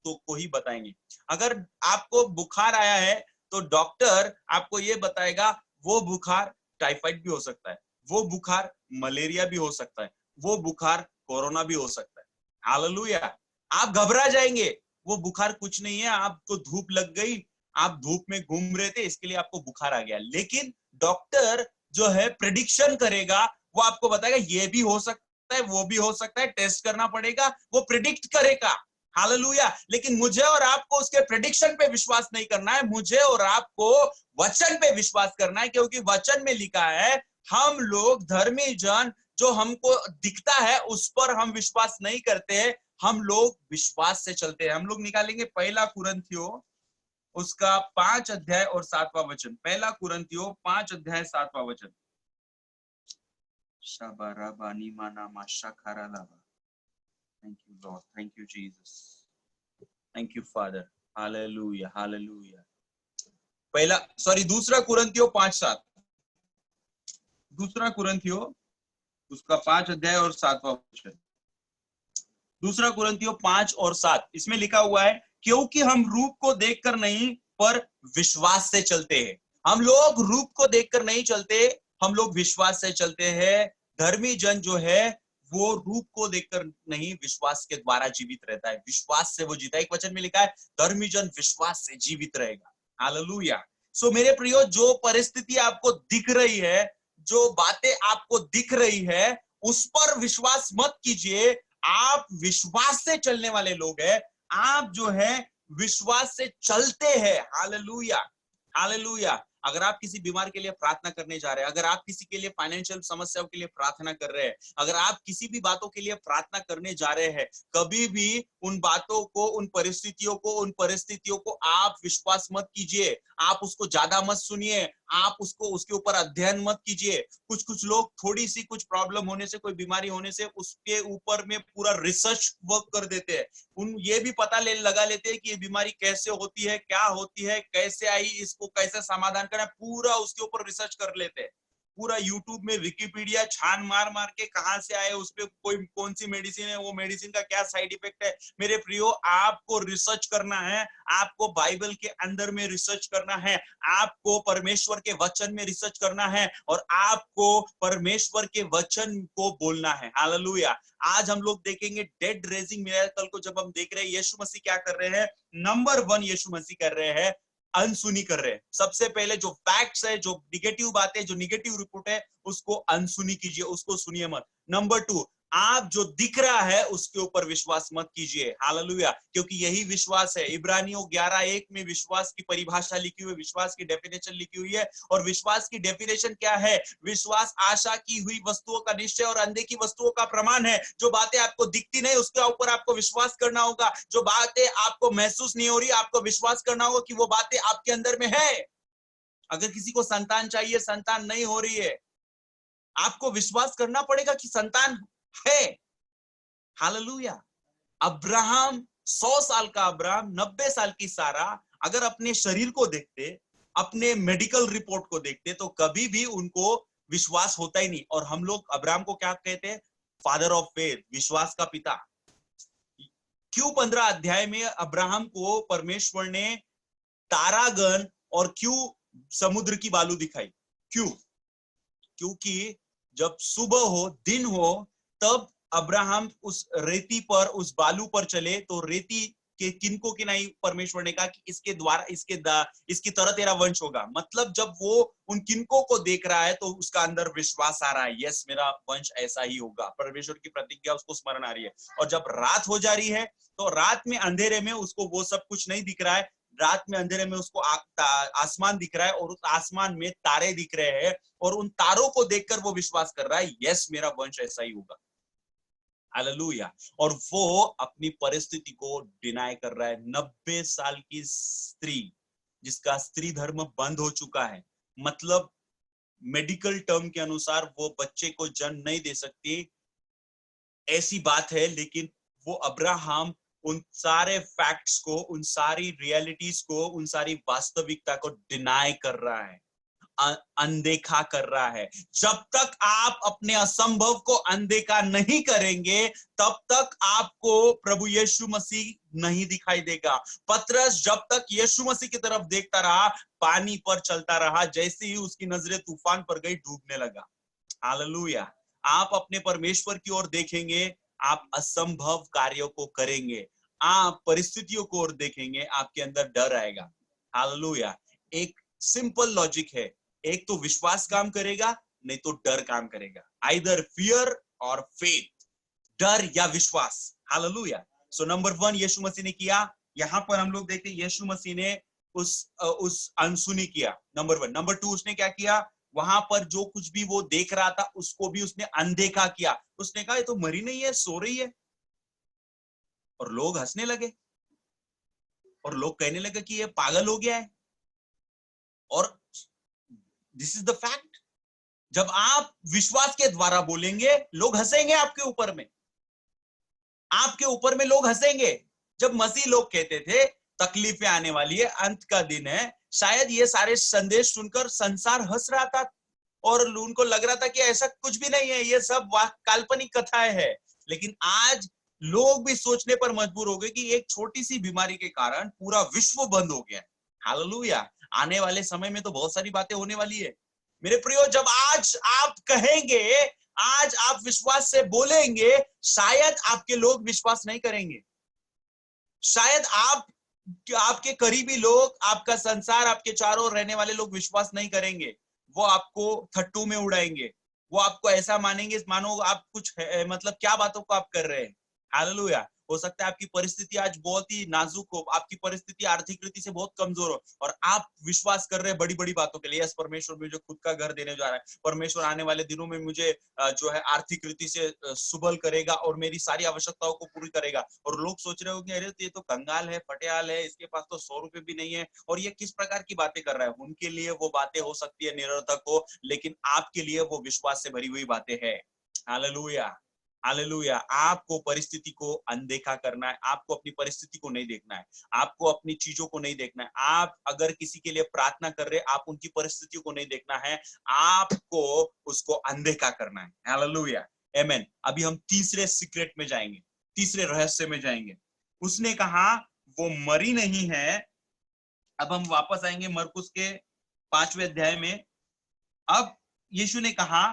तो को ही बताएंगे। अगर आपको बुखार आया है तो डॉक्टर आपको ये बताएगा वो बुखार टाइफाइड भी हो सकता है, वो बुखार मलेरिया भी हो सकता है, वो बुखार कोरोना भी हो सकता है। हालेलुया। आप घबरा जाएंगे, वो बुखार कुछ नहीं है, आपको धूप लग गई, आप धूप में घूम रहे थे इसके लिए आपको बुखार आ गया। लेकिन डॉक्टर जो है प्रेडिक्शन करेगा, वो आपको बताएगा ये भी हो सकता है, वो भी हो सकता है, टेस्ट करना पड़ेगा, वो प्रेडिक्ट करेगा। हालेलुया। लेकिन मुझे और आपको उसके प्रेडिक्शन पे विश्वास नहीं करना है, मुझे और आपको वचन पे विश्वास करना है, क्योंकि वचन में लिखा है हम लोग धर्मी जन जो हमको दिखता है उस पर हम विश्वास नहीं करते हैं, हम लोग विश्वास से चलते हैं। हम लोग निकालेंगे पहला कुरिन्थियों उसका 5 अध्याय और 7वां वचन। पहला कुरिन्थियों 5 अध्याय 7वां वचन। शाबारा बानी माना माशा खारा लावा। Thank you, Lord. Thank you, Jesus. Thank you, Father. Hallelujah. Hallelujah. दूसरा कुरिन्थियों 5:7। दूसरा कुरिन्थियों उसका 5 अध्याय और 7वां वचन। दूसरा कुरिन्थियों 5 और 7, इसमें लिखा हुआ है क्योंकि हम रूप को देखकर नहीं पर विश्वास से चलते हैं। हम लोग रूप को देखकर नहीं चलते, हम लोग विश्वास से चलते हैं। धर्मी जन जो है वो रूप को देखकर नहीं, विश्वास के द्वारा जीवित रहता है, विश्वास से वो जीता है। एक वचन में लिखा है धर्मी जन विश्वास से जीवित रहेगा। हालेलुया। सो मेरे प्रियो, जो परिस्थिति आपको दिख रही है, जो बातें आपको दिख रही है, उस पर विश्वास मत कीजिए। आप विश्वास से चलने वाले लोग हैं, आप जो है विश्वास से चलते हैं। हालेलुया। हालेलुया। अगर आप किसी बीमार के लिए प्रार्थना करने जा रहे हैं, अगर आप किसी के लिए फाइनेंशियल समस्याओं के लिए प्रार्थना कर रहे हैं, अगर आप किसी भी बातों के लिए प्रार्थना करने जा रहे हैं, कभी भी उन बातों को, उन परिस्थितियों को आप विश्वास मत कीजिए, आप उसको ज्यादा मत सुनिए, आप उसको उसके ऊपर अध्ययन मत कीजिए। कुछ लोग थोड़ी सी कुछ प्रॉब्लम होने से, कोई बीमारी होने से उसके ऊपर में पूरा रिसर्च वर्क कर देते हैं। उन ये भी पता लगा लेते हैं कि ये बीमारी कैसे होती है, क्या होती है, कैसे आई, इसको कैसे समाधान करना, पूरा उसके ऊपर रिसर्च कर लेते हैं। पूरा यूट्यूब में विकिपीडिया छान मार मार के कहां से आए, उस पे कोई कौन सी मेडिसिन है, वो मेडिसिन का क्या साइड इफेक्ट है। मेरे प्रियो, आपको रिसर्च करना है, आपको बाइबल के अंदर में रिसर्च करना है, आपको परमेश्वर के वचन में रिसर्च करना है, और आपको परमेश्वर के वचन को बोलना है। हालेलुया। आज हम लोग देखेंगे डेड रेजिंग मिरेकल को। जब हम देख रहे हैं यीशु मसीह क्या कर रहे हैं, नंबर 1 यीशु मसीह कर रहे हैं, अनसुनी कर रहे हैं। सबसे पहले जो फैक्ट्स है, जो निगेटिव बातें, जो निगेटिव रिपोर्ट है, उसको अनसुनी कीजिए, उसको सुनिए मत। नंबर 2, आप जो दिख रहा है उसके ऊपर विश्वास मत कीजिए। हालेलुया। क्योंकि यही विश्वास है। इब्रानियों 11:1 में विश्वास की परिभाषा लिखी हुई है, विश्वास की डेफिनेशन लिखी हुई है। और विश्वास की डेफिनेशन क्या है? विश्वास आशा की हुई वस्तुओं का निश्चय और अनदेखी वस्तुओं का प्रमाण है। जो बातें आपको दिखती नहीं उसके ऊपर आपको विश्वास करना होगा। जो बातें आपको महसूस नहीं हो रही, आपको विश्वास करना होगा कि वो बातें आपके अंदर में है। अगर किसी को संतान चाहिए, संतान नहीं हो रही है, आपको विश्वास करना पड़ेगा कि संतान है। हालेलुया। अब्राहम, 100 साल का अब्राहम, 90 साल की सारा, अगर अपने शरीर को देखते, अपने मेडिकल रिपोर्ट को देखते, तो कभी भी उनको विश्वास होता ही नहीं। और हम लोग अब्राहम को क्या कहते हैं? फादर ऑफ फेथ, विश्वास का पिता। क्यों 15 अध्याय में अब्राहम को परमेश्वर ने तारागण और क्यों समुद्र की बालू दिखाई? क्यों? क्योंकि जब सुबह हो, दिन हो, तब अब्राहम उस रेती पर, उस बालू पर चले, तो रेती के किनको की नहीं परमेश्वर ने कहा कि इसके द्वारा, इसकी तरह तेरा वंश होगा। मतलब जब वो उन किनको को देख रहा है तो उसका अंदर विश्वास आ रहा है, यस मेरा वंश ऐसा ही होगा। परमेश्वर की प्रतिज्ञा उसको स्मरण आ रही है। और जब रात हो जा रही है तो रात में अंधेरे में उसको वो सब कुछ नहीं दिख रहा है। रात में अंधेरे में उसको आसमान दिख रहा है और उस आसमान में तारे दिख रहे हैं और उन तारों को देखकर वो विश्वास कर रहा है, यस मेरा वंश ऐसा ही होगा। हालेलुया। और वो अपनी परिस्थिति को डिनाई कर रहा है। 90 साल की स्त्री जिसका स्त्री धर्म बंद हो चुका है, मतलब मेडिकल टर्म के अनुसार वो बच्चे को जन्म नहीं दे सकती, ऐसी बात है। लेकिन वो अब्राहम उन सारे फैक्ट्स को, उन सारी रियलिटीज को, उन सारी वास्तविकता को डिनाई कर रहा है, अनदेखा कर रहा है। जब तक आप अपने असंभव को अनदेखा नहीं करेंगे तब तक आपको प्रभु यीशु मसीह नहीं दिखाई देगा। पतरस जब तक यीशु मसीह की तरफ देखता रहा, पानी पर चलता रहा, जैसे ही उसकी नजरें तूफान पर गई डूबने लगा। हालेलुया। आप अपने परमेश्वर की ओर देखेंगे, आप असंभव कार्यों को करेंगे। आप परिस्थितियों को ओर देखेंगे, आपके अंदर डर आएगा। हालेलुया। एक सिंपल लॉजिक है, एक तो विश्वास काम करेगा, नहीं तो डर काम करेगा। आइदर फियर और फेथ, डर या विश्वास। हालेलुया। सो नंबर 1 यीशु मसीह ने किया। यहां पर हम लोग देखते हैं यीशु मसीह ने उस अनसुनी किया, नंबर 1। नंबर 2 उसने क्या किया? वहां पर जो कुछ भी वो देख रहा था उसको भी उसने अनदेखा किया। उसने कहा ये तो मरी नहीं है, सो रही है। और लोग हंसने लगे और लोग कहने लगे कि ये पागल हो गया है। और दिस इज द फैक्ट। जब आप विश्वास के द्वारा बोलेंगे, लोग हंसेंगे आपके ऊपर में, आपके ऊपर में लोग हंसेंगे। जब मसीह लोग कहते थे तकलीफें आने वाली है, अंत का दिन है, शायद ये सारे संदेश सुनकर संसार हंस रहा था और उनको लग रहा था कि ऐसा कुछ भी नहीं है, ये सब काल्पनिक कथाएं है। लेकिन आज लोग भी सोचने पर मजबूर हो गए कि एक छोटी सी बीमारी के कारण पूरा विश्व बंद हो गया। हालेलुया। आने वाले समय में तो बहुत सारी बातें होने वाली है मेरे प्रियो। जब आज आप कहेंगे, आज आप विश्वास से बोलेंगे, शायद आपके लोग विश्वास नहीं करेंगे। शायद आपके करीबी लोग, आपका संसार, आपके चारों रहने वाले लोग विश्वास नहीं करेंगे। वो आपको थट्टू में उड़ाएंगे। वो आपको ऐसा मानेंगे मानो आप कुछ मतलब क्या बातों को आप कर रहे हैं। हालेलुया। हो सकता है आपकी परिस्थिति आज बहुत ही नाजुक हो, आपकी परिस्थिति आर्थिक रीति से बहुत कमजोर हो और आप विश्वास कर रहे हैं बड़ी बड़ी बातों के लिए। यस, परमेश्वर मुझे खुद का घर देने जा रहा है, परमेश्वर आने वाले दिनों में मुझे जो है आर्थिक रीति से सुबल करेगा और मेरी सारी आवश्यकताओं को पूरी करेगा। और लोग सोच रहे होंगे अरे ये तो कंगाल है, फटियाल है, इसके पास तो 100 रुपए भी नहीं है और ये किस प्रकार की बातें कर रहा है। उनके लिए वो बातें हो सकती है निरर्थक हो, लेकिन आपके लिए वो विश्वास से भरी हुई बातें हैं। हालेलुया। हालेलुया। आपको परिस्थिति को अनदेखा करना है, आपको अपनी परिस्थिति को नहीं देखना है, आपको अपनी चीजों को नहीं देखना है। आप अगर किसी के लिए प्रार्थना कर रहे, आप उनकी परिस्थितियों को नहीं देखना है, आपको उसको अनदेखा करना है। हालेलुया, आमीन। अभी हम तीसरे सीक्रेट में जाएंगे, तीसरे रहस्य में जाएंगे। उसने कहा वो मरी नहीं है। अब हम वापस आएंगे मरकुस के 5वें अध्याय में। अब यीशु ने कहा,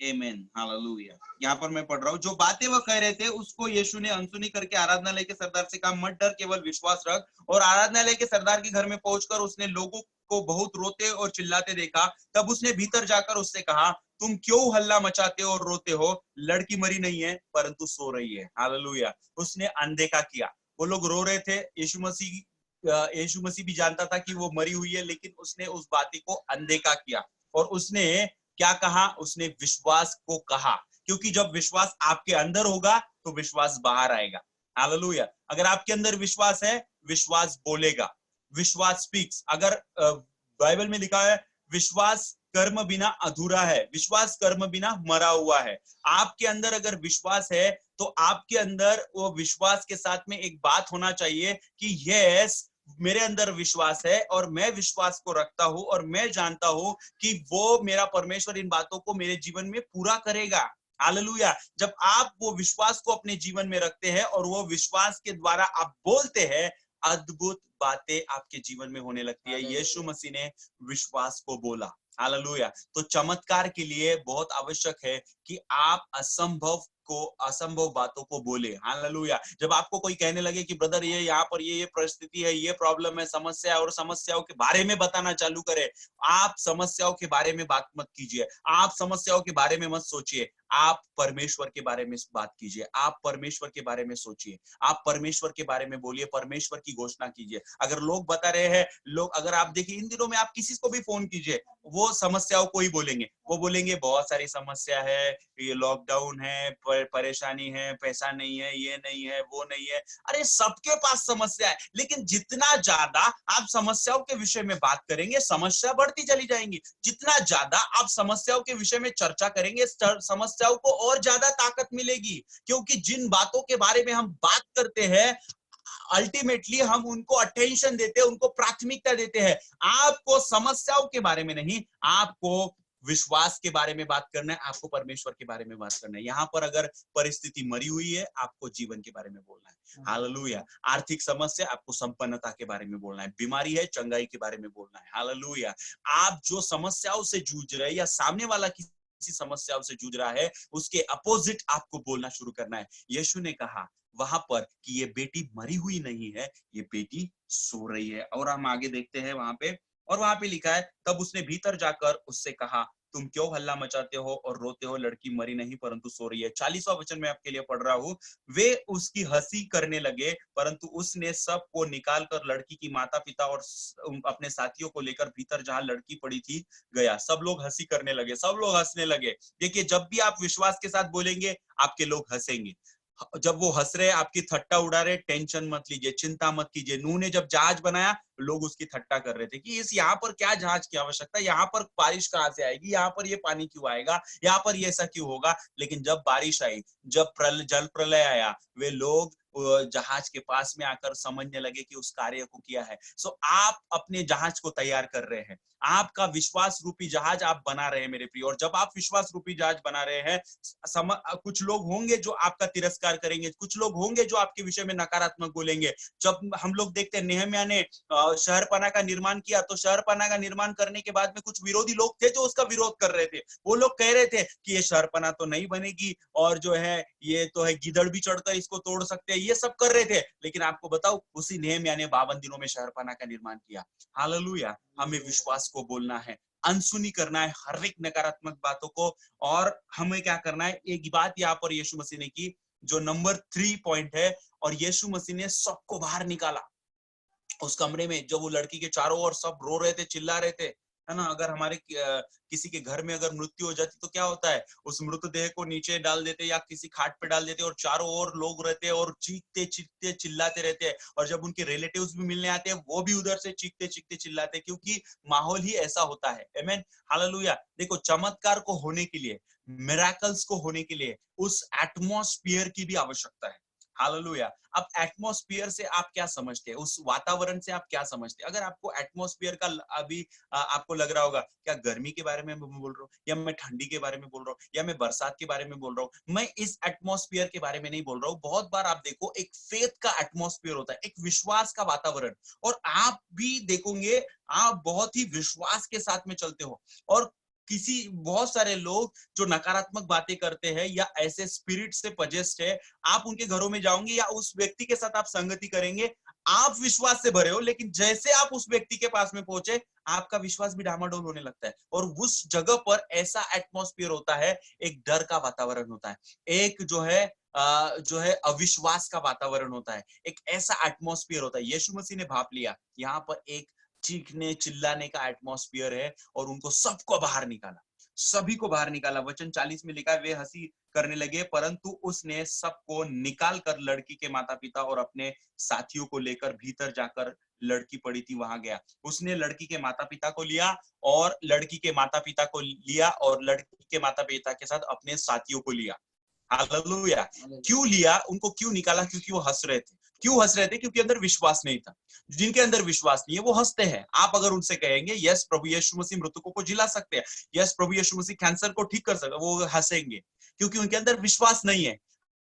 आमीन, हालेलुया। यहाँ पर मैं पढ़ रहा हूँ, जो बातें वह कह रहे थे उसको यीशु ने अनसुनी करके आराधनालय के सरदार से कहा, मत डर, केवल विश्वास रख। और आराधनालय के सरदार के घर में पहुंचकर उसने लोगों को बहुत रोते और चिल्लाते देखा। तब उसने भीतर जाकर उससे कहा, तुम क्यों हल्ला मचाते हो और रोते हो? लड़की मरी नहीं है परंतु सो रही है। हालेलुया। उसने अनदेखा किया। वो लोग रो रहे थे। यीशु मसीह भी जानता था कि वो मरी हुई है, लेकिन उसने उस बात को अनदेखा किया। और उसने क्या कहा? उसने विश्वास को कहा, क्योंकि जब विश्वास आपके अंदर होगा तो विश्वास बाहर आएगा। हालेलुया। अगर आपके अंदर विश्वास है, विश्वास बोलेगा, विश्वास स्पीक्स। अगर बाइबल में लिखा है विश्वास कर्म बिना अधूरा है, विश्वास कर्म बिना मरा हुआ है। आपके अंदर अगर विश्वास है तो आपके अंदर वो विश्वास के साथ में एक बात होना चाहिए कि यस, मेरे अंदर विश्वास है और मैं विश्वास को रखता हूं और मैं जानता हूं कि वो मेरा परमेश्वर इन बातों को मेरे जीवन में पूरा करेगा। हालेलुया। जब आप वो विश्वास को अपने जीवन में रखते हैं और वो विश्वास के द्वारा आप बोलते हैं, अद्भुत बातें आपके जीवन में होने लगती है। यीशु मसीह ने विश्वास को बोला। हालेलुया। तो चमत्कार के लिए बहुत आवश्यक है कि आप असंभव बातों को बोले। हालेलुया। जब आपको कोई कहने लगे कि ब्रदर ये यहाँ पर ये परिस्थिति है, ये प्रॉब्लम है, समस्या है, और समस्याओं के बारे में बताना चालू करे, आप समस्याओं के बारे में बात मत कीजिए, आप समस्याओं के बारे में मत सोचिए, आप परमेश्वर के बारे में बात कीजिए, आप परमेश्वर के बारे में सोचिए, आप परमेश्वर के बारे में बोलिए, परमेश्वर की घोषणा कीजिए। अगर लोग बता रहे हैं, अगर आप देखिए इन दिनों में आप किसी को भी फोन कीजिए, वो समस्याओं को ही बोलेंगे। वो बोलेंगे बहुत सारी समस्या है, ये लॉकडाउन है, परेशानी है, पैसा नहीं है, ये नहीं है, वो नहीं है। अरे सबके पास समस्या है, लेकिन जितना ज्यादा आप समस्याओं के विषय में बात करेंगे, समस्या बढ़ती चली जाएंगी। जितना ज्यादा आप समस्याओं के विषय में चर्चा करेंगे, समस्याओं को और ज्यादा ताकत मिलेगी। क्योंकि जिन बातों के बारे में हम बात करते हैं, अल्टीमेटली हम उनको अटेंशन देते हैं, उनको प्राथमिकता देते हैं। आपको समस्याओं के बारे में नहीं, आपको विश्वास के बारे में बात करना है, आपको परमेश्वर के बारे में बात करना है। यहाँ पर अगर परिस्थिति मरी हुई है, आपको जीवन के बारे में बोलना है। हालेलुया। आर्थिक समस्या, आपको संपन्नता के बारे में बोलना है। बीमारी है, चंगाई के बारे में बोलना है। हालेलुया। आप जो समस्याओं से जूझ रहे हैं या सामने वाला किसी समस्याओं से जूझ रहा है, उसके अपोजिट आपको बोलना शुरू करना है। यीशु ने कहा वहां पर कि ये बेटी मरी हुई नहीं है, ये बेटी सो रही है। और हम आगे देखते हैं वहां पे, और वहां पे लिखा है, तब उसने भीतर जाकर उससे कहा, तुम क्यों हल्ला मचाते हो और रोते हो? लड़की मरी नहीं परंतु सो रही है। 40वां वचन में आपके लिए पढ़ रहा हूं। वे उसकी हंसी करने लगे, परंतु उसने सबको निकाल कर लड़की की माता पिता और अपने साथियों को लेकर भीतर जहां लड़की पड़ी थी गया। सब लोग हंसी करने लगे, सब लोग हंसने लगे। देखिए, जब भी आप विश्वास के साथ बोलेंगे, आपके लोग हंसेंगे। जब वो हंस रहे, आपकी थट्टा उड़ा रहे, टेंशन मत लीजिए, चिंता मत कीजिए। नूह ने जब जहाज बनाया, लोग उसकी थट्टा कर रहे थे कि इस यहाँ पर क्या जहाज की आवश्यकता, यहाँ पर बारिश कहाँ से आएगी, यहाँ पर ये पानी क्यों आएगा, यहाँ पर ये ऐसा क्यों होगा। लेकिन जब बारिश आई, जब जल प्रलय आया, वे लोग जहाज के पास में आकर समझने लगे कि उस कार्य को किया है। सो आप अपने जहाज को तैयार कर रहे हैं, आपका विश्वास रूपी जहाज आप बना रहे हैं मेरे प्रिय। और जब आप विश्वास रूपी जहाज बना रहे हैं, कुछ लोग होंगे जो आपका तिरस्कार करेंगे, कुछ लोग होंगे जो आपके विषय में नकारात्मक बोलेंगे। जब हम लोग देखते हैं नेहम्याह ने शहरपनाह का निर्माण किया, तो शहरपनाह का निर्माण करने के बाद में कुछ विरोधी लोग थे जो उसका विरोध कर रहे थे। वो लोग कह रहे थे कि ये शहरपनाह तो नहीं बनेगी, और जो है ये तो है गिदड़ भी चढ़कर इसको तोड़ सकते हैं, ये सब कर रहे थे। लेकिन आपको बताओ, उसी नेहम्याह ने 52 दिनों में शहरपनाह का निर्माण किया। हालेलुया। हमें विश्वास को बोलना है, अनसुनी करना है हर एक नकारात्मक बातों को। और हमें क्या करना है, एक बात यहाँ पर यीशु मसीह ने की, जो नंबर 3 पॉइंट है, और यीशु मसीह ने सबको बाहर निकाला। उस कमरे में जब वो लड़की के चारों ओर सब रो रहे थे, चिल्ला रहे थे, है ना। अगर हमारे किसी के घर में अगर मृत्यु हो जाती तो क्या होता है, उस मृतदेह को नीचे डाल देते या किसी खाट पे डाल देते, और चारों ओर लोग रहते हैं और चीखते चीखते चिल्लाते रहते हैं। और जब उनके रिलेटिव्स भी मिलने आते हैं, वो भी उधर से चीखते चीखते चिल्लाते, क्योंकि माहौल ही ऐसा होता है। आमीन, हालेलुया। देखो, चमत्कार को होने के लिए, मिरेकल्स को होने के लिए उस एटमॉस्फेयर की भी आवश्यकता है। हालेलुया। अब एटमॉस्फेयर से आप क्या समझते हैं, उस वातावरण से आप क्या समझते हैं? अगर आपको एटमॉस्फेयर का अभी आपको लग रहा होगा, क्या गर्मी के बारे में मैं बोल रहा हूँ, या मैं ठंडी के बारे में बोल रहा हूँ, या मैं बरसात के बारे में बोल रहा हूँ, मैं इस एटमॉस्फेयर के बारे में नहीं बोल रहा हूँ। बहुत बार आप देखो, एक फेथ का एटमॉस्फेयर होता है, एक विश्वास का वातावरण, और आप भी देखोगे, आप बहुत ही विश्वास के साथ में चलते हो। और बहुत सारे लोग जो नकारात्मक बातें करते हैं या ऐसे स्पिरिट से पजेस्ट है, आप उनके घरों में जाओगे या उस व्यक्ति के साथ आप संगति करेंगे, आप विश्वास से भरे हो, लेकिन जैसे आप उस व्यक्ति के पास में पहुंचे, आपका विश्वास भी डामाडोल होने लगता है। और उस जगह पर ऐसा एटमॉस्फेयर होता है, एक डर का वातावरण होता है, एक जो है अविश्वास का वातावरण होता है, एक ऐसा एटमॉस्फेयर होता है। यीशु मसीह ने भाप लिया, यहाँ पर एक चीखने चिल्लाने का एटमॉस्फेयर है, और उनको सबको बाहर निकाला, सभी को बाहर निकाला। वचन 40 में लिखा है, वे हंसी करने लगे, परंतु उसने सबको निकाल कर लड़की के माता पिता और अपने साथियों को लेकर भीतर जाकर लड़की पड़ी थी वहां गया। उसने लड़की के माता पिता को लिया, और लड़की के माता पिता को लिया, और लड़की के माता पिता के साथ अपने साथियों को लिया। हालेलुया। क्यों लिया, उनको क्यों निकाला? क्योंकि वो हंस रहे थे। क्यों हंस रहे थे? क्योंकि अंदर विश्वास नहीं था। जिनके अंदर विश्वास नहीं है वो हंसते हैं। आप अगर उनसे कहेंगे यस प्रभु यीशु मसीह मृतकों को जिला सकते हैं, यस प्रभु यीशु मसीह कैंसर को ठीक कर सकते हैं, वो हंसेंगे, क्योंकि उनके अंदर विश्वास नहीं है।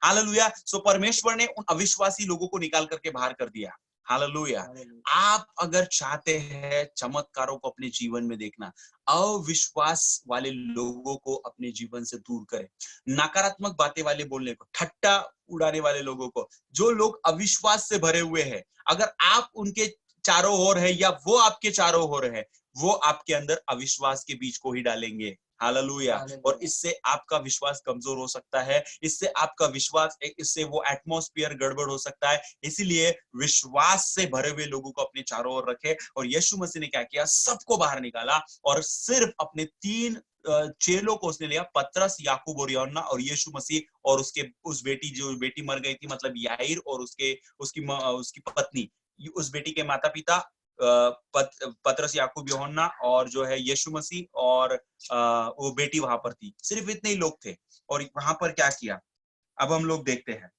हालेलुया। सो परमेश्वर ने उन अविश्वासी लोगों को निकाल करके बाहर कर दिया। हालेलुया। आप अगर चाहते हैं चमत्कारों को अपने जीवन में देखना, अविश्वास वाले लोगों को अपने जीवन से दूर करें, नकारात्मक बातें वाले बोलने को, ठट्टा उड़ाने वाले लोगों को, जो लोग अविश्वास से भरे हुए हैं, अगर आप उनके चारों ओर है या वो आपके चारों ओर है, वो आपके अंदर अविश्वास के बीज को ही डालेंगे। हालेलुया। और इससे आपका विश्वास कमजोर हो सकता है, इससे आपका विश्वास, इससे वो एटमॉस्फेयर गड़बड़ हो सकता है। इसीलिए विश्वास से भरे हुए लोगों को अपने चारों ओर रखे। और यीशु मसीह ने क्या किया? सबको बाहर निकाला और सिर्फ अपने 3 चेलों को उसने लिया, पतरस, याकूब और यूहन्ना और यीशु मसीह और उसके उस बेटी, जो बेटी मर गई थी, मतलब याईर, और उसकी पत्नी, उस बेटी के माता पिता पतरस, याकूब, यूहन्ना और जो है यीशु मसीह और वो बेटी वहां पर थी। सिर्फ इतने ही लोग थे। और वहां पर क्या किया अब हम लोग देखते हैं।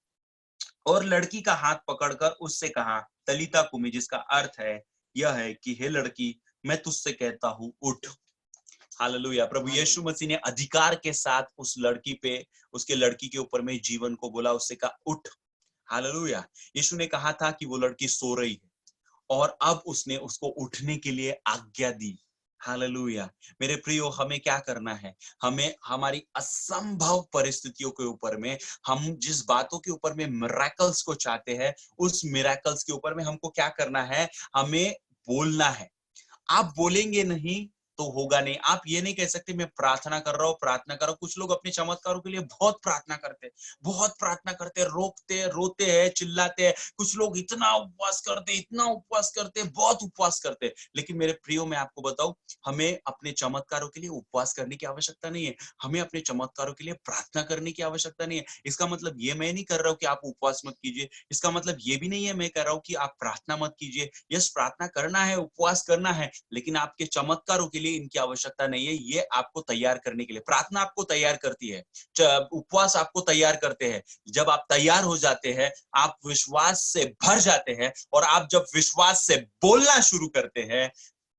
और लड़की का हाथ पकड़कर उससे कहा, तलीता कुमी, जिसका अर्थ है यह है कि हे लड़की, मैं तुझसे कहता हूं उठ। हालेलुया। प्रभु यीशु मसीह ने अधिकार के साथ उस लड़की पे, उसके लड़की के ऊपर में जीवन को बोला, उससे कहा उठ। हालेलुया। यीशु ने कहा था कि वो लड़की सो रही है और अब उसने उसको उठने के लिए आज्ञा दी। हालेलुया। मेरे प्रियो, हमें क्या करना है? हमें हमारी असंभव परिस्थितियों के ऊपर में, हम जिस बातों के ऊपर में मिरेकल्स को चाहते हैं, उस मिरेकल्स के ऊपर में हमको क्या करना है? हमें बोलना है। आप बोलेंगे नहीं तो होगा नहीं। आप ये नहीं कह सकते मैं प्रार्थना कर रहा हूँ, प्रार्थना कर रहा हूँ। कुछ लोग अपने चमत्कारों के लिए बहुत प्रार्थना करते हैं, बहुत प्रार्थना करते हैं, रोते हैं, चिल्लाते हैं। कुछ लोग इतना उपवास करते हैं, इतना उपवास करते हैं, बहुत उपवास करते हैं। लेकिन मेरे प्रियो, मैं आपको बताऊं, हमें अपने चमत्कारों के लिए उपवास करने की आवश्यकता नहीं है। हमें अपने चमत्कारों के लिए प्रार्थना करने की आवश्यकता नहीं है। इसका मतलब ये मैं नहीं कर रहा हूँ कि आप उपवास मत कीजिए। इसका मतलब ये भी नहीं है मैं कह रहा हूँ कि आप प्रार्थना मत कीजिए। यस, प्रार्थना करना है, उपवास करना है, लेकिन आपके चमत्कारों के लिए इनकी आवश्यकता नहीं है। ये आपको तैयार करने के लिए, प्रार्थना आपको तैयार करती है, उपवास आपको तैयार करते हैं। जब आप तैयार हो जाते हैं, आप विश्वास से भर जाते हैं, और आप जब विश्वास से बोलना शुरू करते हैं,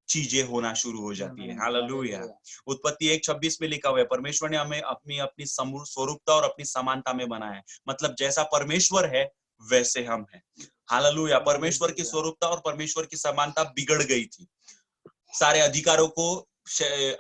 चीजें होना शुरू हो जाती है। हालेलुया। उत्पत्ति 1:26 में लिखा हुआ है, परमेश्वर ने हमें अपनी अपनी स्वरूपता और अपनी समानता में बनाया है। मतलब जैसा परमेश्वर है वैसे हम हैं। हालेलुया। परमेश्वर की स्वरूपता और परमेश्वर की समानता बिगड़ गई थी। सारे अधिकारों को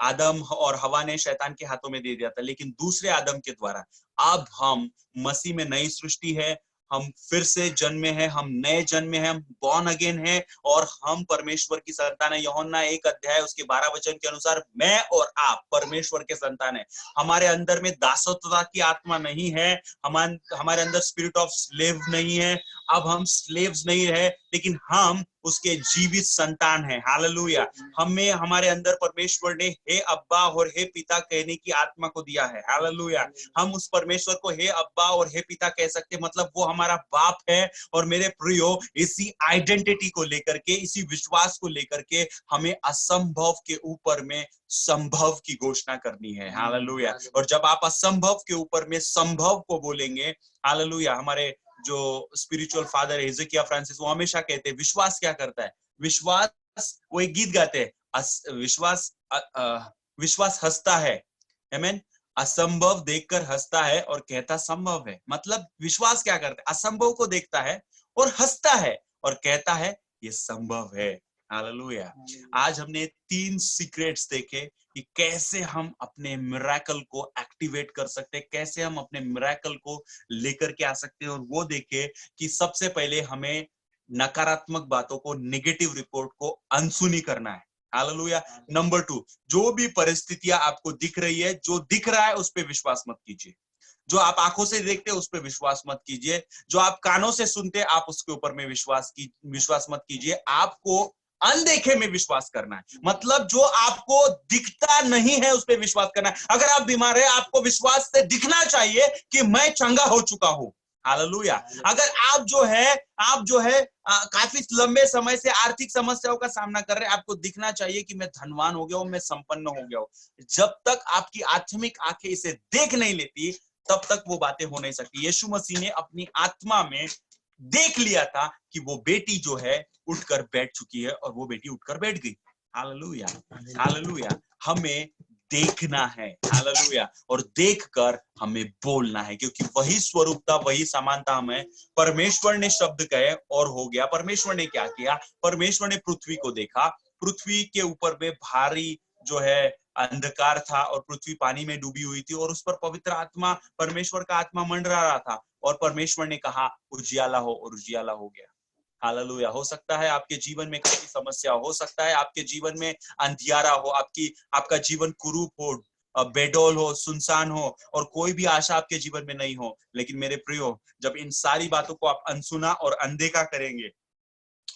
आदम और हवा ने शैतान के हाथों में दे दिया था, लेकिन दूसरे आदम के द्वारा अब हम मसीह में नई सृष्टि है, हम फिर से जन्मे हैं, हम नए जन्मे हैं, हम बॉर्न अगेन हैं, और हम परमेश्वर की संतान है। यूहन्ना 1 अध्याय उसके 12 वचन के अनुसार मैं और आप परमेश्वर के संतान है। हमारे अंदर में दासत्वता की आत्मा नहीं है, हमारे अंदर स्पिरिट ऑफ स्लेव नहीं है। अब हम स्लेव्स नहीं रहे, लेकिन हम उसके जीवित संतान हैं। हालेलुया। हमें, हमारे अंदर परमेश्वर ने हे अब्बा और हे पिता कहने की आत्मा को दिया है। हालेलुया। हम उस परमेश्वर को हे अब्बा और हे पिता कह सकते, मतलब वो हमारा बाप है। और मेरे प्रियो, इसी आइडेंटिटी को लेकर के, इसी विश्वास को लेकर के हमें असंभव के ऊपर में संभव की घोषणा करनी है। हालेलुया। और जब आप असंभव के ऊपर में संभव को बोलेंगे, हालेलुया, हमारे जो स्पिरिचुअल फादर है हिजकिया फ्रांसिस, वो हमेशा कहते हैं विश्वास क्या करता है? विश्वास, वो एक गीत गाते हैं, विश्वास हंसता है, आमीन, असंभव देखकर हंसता है और कहता संभव है। मतलब विश्वास क्या करता है? असंभव को देखता है और हंसता है और कहता है ये संभव है। हालेलुया। आज हमने 3 सीक्रेट्स देखे कि कैसे हम अपने मिरेकल को एक्टिवेट कर सकते हैं, कैसे हम अपने मिरेकल को लेकर के आ सकते हैं। और वो देखे कि सबसे पहले हमें नकारात्मक बातों को, नेगेटिव रिपोर्ट को अनसुनी करना है। हालेलुया। नंबर 2, जो भी परिस्थितियां आपको दिख रही है, जो दिख रहा है उस पर विश्वास मत कीजिए। जो आप आंखों से देखते हैं उस पर विश्वास मत कीजिए। जो आप कानों से सुनते हैं, आप उसके ऊपर में विश्वास मत कीजिए। आपको अनदेखे में विश्वास करना है। मतलब जो आपको दिखता नहीं है उस पर विश्वास करना है। अगर आप बीमार है, आपको विश्वास से दिखना चाहिए कि मैं चंगा हो चुका हूं। हालेलुया। अगर आप जो है काफी लंबे समय से आर्थिक समस्याओं का सामना कर रहे हैं, आपको दिखना चाहिए कि मैं धनवान हो गया हूं, मैं संपन्न हो गया हूं। जब तक आपकी आत्मिक आंखें इसे देख नहीं लेती, तब तक वो बातें हो नहीं सकती। यीशु मसीह ने अपनी आत्मा में देख लिया था कि वो बेटी जो है उठकर बैठ चुकी है और वो बेटी उठकर बैठ गई। Hallelujah, hallelujah. हमें देखना है, हालेलुया, और देखकर हमें बोलना है, क्योंकि वही स्वरूपता, वही समानता हमें, परमेश्वर ने शब्द कहे और हो गया। परमेश्वर ने क्या किया? परमेश्वर ने पृथ्वी को देखा, पृथ्वी के ऊपर में भारी जो है अंधकार था और पृथ्वी पानी में डूबी हुई थी और उस पर पवित्र आत्मा, परमेश्वर का आत्मा मंडरा रहा था, और परमेश्वर ने कहा उजियाला हो, और उजियाला हो गया। हालेलुया। हो सकता है आपके जीवन में काफी समस्या, हो सकता है आपके जीवन में अंधियारा हो, आपका जीवन कुरूप हो, बेडौल हो, सुनसान हो, और कोई भी आशा आपके जीवन में नहीं हो। लेकिन मेरे प्रियो, जब इन सारी बातों को आप अनसुना और अनदेखा करेंगे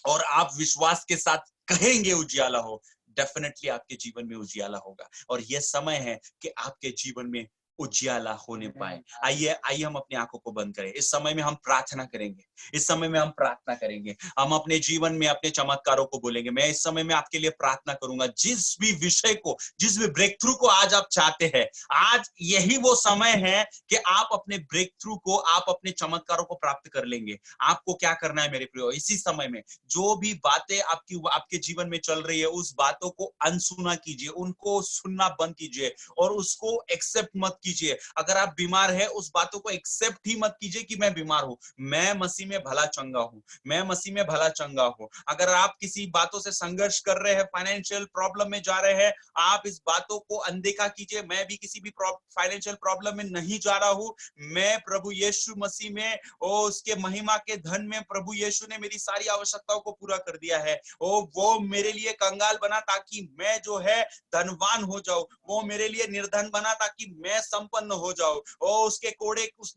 और आप विश्वास के साथ कहेंगे उजियाला हो, डेफिनेटली आपके जीवन में उजियाला होगा। और यह समय है कि आपके जीवन में उजियाला होने पाए। आइए आइए हम अपनी आंखों को बंद करें। इस समय में हम प्रार्थना करेंगे, इस समय में हम प्रार्थना करेंगे, हम अपने जीवन में अपने चमत्कारों को बोलेंगे। मैं इस समय में आपके लिए प्रार्थना करूंगा, जिस भी विषय को, जिस भी ब्रेक थ्रू को आज आप चाहते हैं, आज यही वो समय है कि आप अपने ब्रेक थ्रू को, आप अपने चमत्कारों को प्राप्त कर लेंगे। आपको क्या करना है मेरे प्रियो? इसी समय में जो भी बातें आपके जीवन में चल रही है, उस बातों को अनसुना कीजिए, उनको सुनना बंद कीजिए और उसको एक्सेप्ट मत कीजिए। अगर आप बीमार है, उस बातों को एक्सेप्ट ही मत कीजिए कि मैं बीमार हूं, मैं मसीह में भला चंगा हूं, मैं मसीह में भला चंगा हूं। अगर आप किसी बातों से संघर्ष कर रहे हैं, फाइनेंशियल प्रॉब्लम में जा रहे हैं, आप इस बातों को अनदेखा कीजिए। मैं भी किसी भी फाइनेंशियल प्रॉब्लम में नहीं जा रहा हूं, मैं प्रभु यीशु मसीह में, ओ उसके महिमा के धन में, प्रभु यीशु ने मेरी सारी आवश्यकताओं को पूरा कर दिया है। ओ वो मेरे लिए कंगाल बना ताकि मैं जो है धनवान हो जाऊं, वो मेरे लिए निर्धन बना ताकि मैं संपन्न हो जाऊं। ओ उसने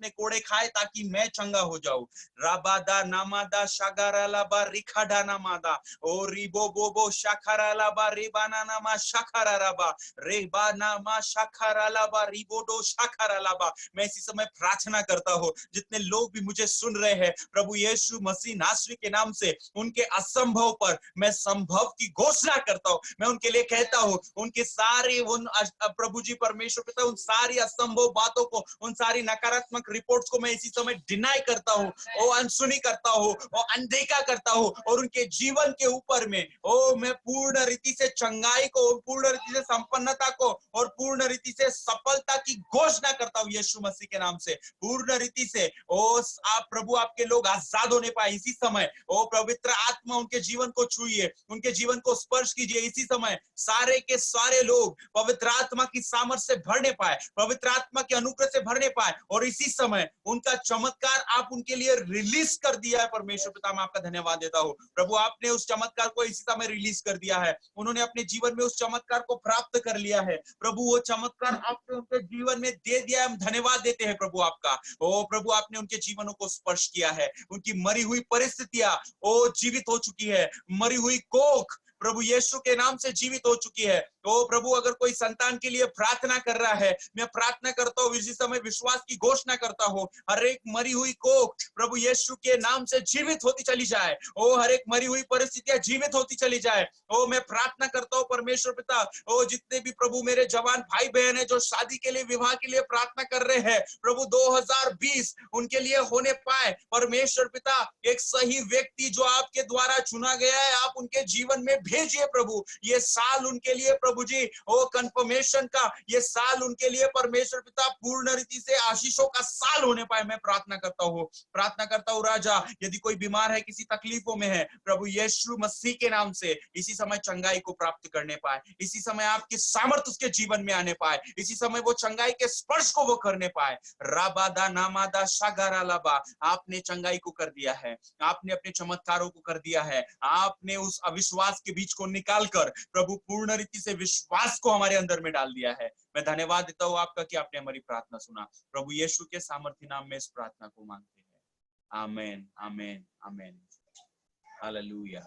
कोड़े खाए ताकि मैं चंगा हो जाऊं। राबादा नामादा शागारालाबा रिखाडा नामादा, ओ रिबो बोबो शाखारालाबा रेबाना नामा शाखाराराबा, रेबाना मा शाखारालाबा रिबोडो शाखारालाबा। मैं इसी समय प्रार्थना करता हूं, जितने लोग भी मुझे सुन रहे हैं, प्रभु यीशु मसीह नासरी के नाम से उनके असंभव पर मैं संभव की घोषणा करता हूं। मैं उनके लिए कहता हूं, उनके सारे उन प्रभु जी परमेश्वर पिता, उन सारी असंभव बातों को, उन सारी नकारात्मक रिपोर्ट्स को मैं इसी समय डिनाई करता हूं, ओ अनसुनी करता हूं, ओ अनदेखा करता हूं, और उनके जीवन के ऊपर में ओ मैं पूर्ण रीति से चंगाई को, पूर्ण रीति से संपन्नता को और पूर्ण रीति से सफलता की घोषणा करता हूं यीशु मसीह के नाम से। पूर्ण रीति से ओ आप प्रभु, आपके लोग आजाद होने पाए इसी समय। ओ पवित्र आत्मा उनके जीवन को छूइए, उनके जीवन को स्पर्श कीजिए इसी समय। सारे के सारे लोग पवित्र आत्मा की सामर्थ्य से भरने पाए, पवित्र आत्मा के अनुग्रह से भरने पाए, और इसी समय उनका चमत्कार आप उनके लिए रिलीज कर दिया है। परमेश्वर पिता, मैं आपका धन्यवाद देता हूं प्रभु, आपने उस चमत्कार को इसी समय रिलीज कर दिया है। उन्होंने अपने जीवन में उस चमत्कार को प्राप्त कर लिया है प्रभु। वो चमत्कार आपने उनके जीवन में दे दिया है। हम धन्यवाद देते हैं प्रभु आपका। ओ प्रभु, आपने उनके जीवनों को स्पर्श किया है। उनकी मरी हुई परिस्थितियां ओ जीवित हो चुकी है। मरी हुई कोख प्रभु यीशु के नाम से जीवित हो चुकी है। तो प्रभु, अगर कोई संतान के लिए प्रार्थना कर रहा है, मैं प्रार्थना करता हूँ, इसी समय विश्वास की घोषणा करता हूँ, हर एक मरी हुई कोख प्रभु यीशु के नाम से जीवित होती चली जाए। ओ हर एक मरी हुई परिस्थितियां जीवित होती चली जाए। ओ मैं प्रार्थना करता हूँ परमेश्वर पिता, ओ जितने भी प्रभु मेरे जवान भाई बहन है जो शादी के लिए, विवाह के लिए प्रार्थना कर रहे हैं, प्रभु 2020 उनके लिए होने पाए। परमेश्वर पिता, एक सही व्यक्ति जो आपके द्वारा चुना गया है, आप उनके जीवन में भेजिए प्रभु। ये साल उनके लिए प्रभु जी ओ कंफर्मेशन का, ये साल उनके लिए परमेश्वर पिता पूर्ण रीति से आशीषों का साल होने पाए। मैं प्रार्थना करता हूँ राजा, यदि कोई बीमार है, किसी तकलीफों में है, प्रभु यीशु मसीह के नाम से इसी समय चंगाई को प्राप्त करने पाए, इसी समय आपकी सामर्थ उसके जीवन में आने पाए, इसी समय वो चंगाई के स्पर्श को वो करने पाए। राबादा नामादा शागारा लाबा, आपने चंगाई को कर दिया है, आपने अपने चमत्कारों को कर दिया है, आपने उस अविश्वास के बीच को निकालकर प्रभु पूर्ण रीति से विश्वास को हमारे अंदर में डाल दिया है। मैं धन्यवाद देता हूँ आपका कि आपने हमारी प्रार्थना सुना। प्रभु यीशु के सामर्थ्य नाम में इस प्रार्थना को मांगते हैं। आमेन, आमेन, आमेन। हालेलुया।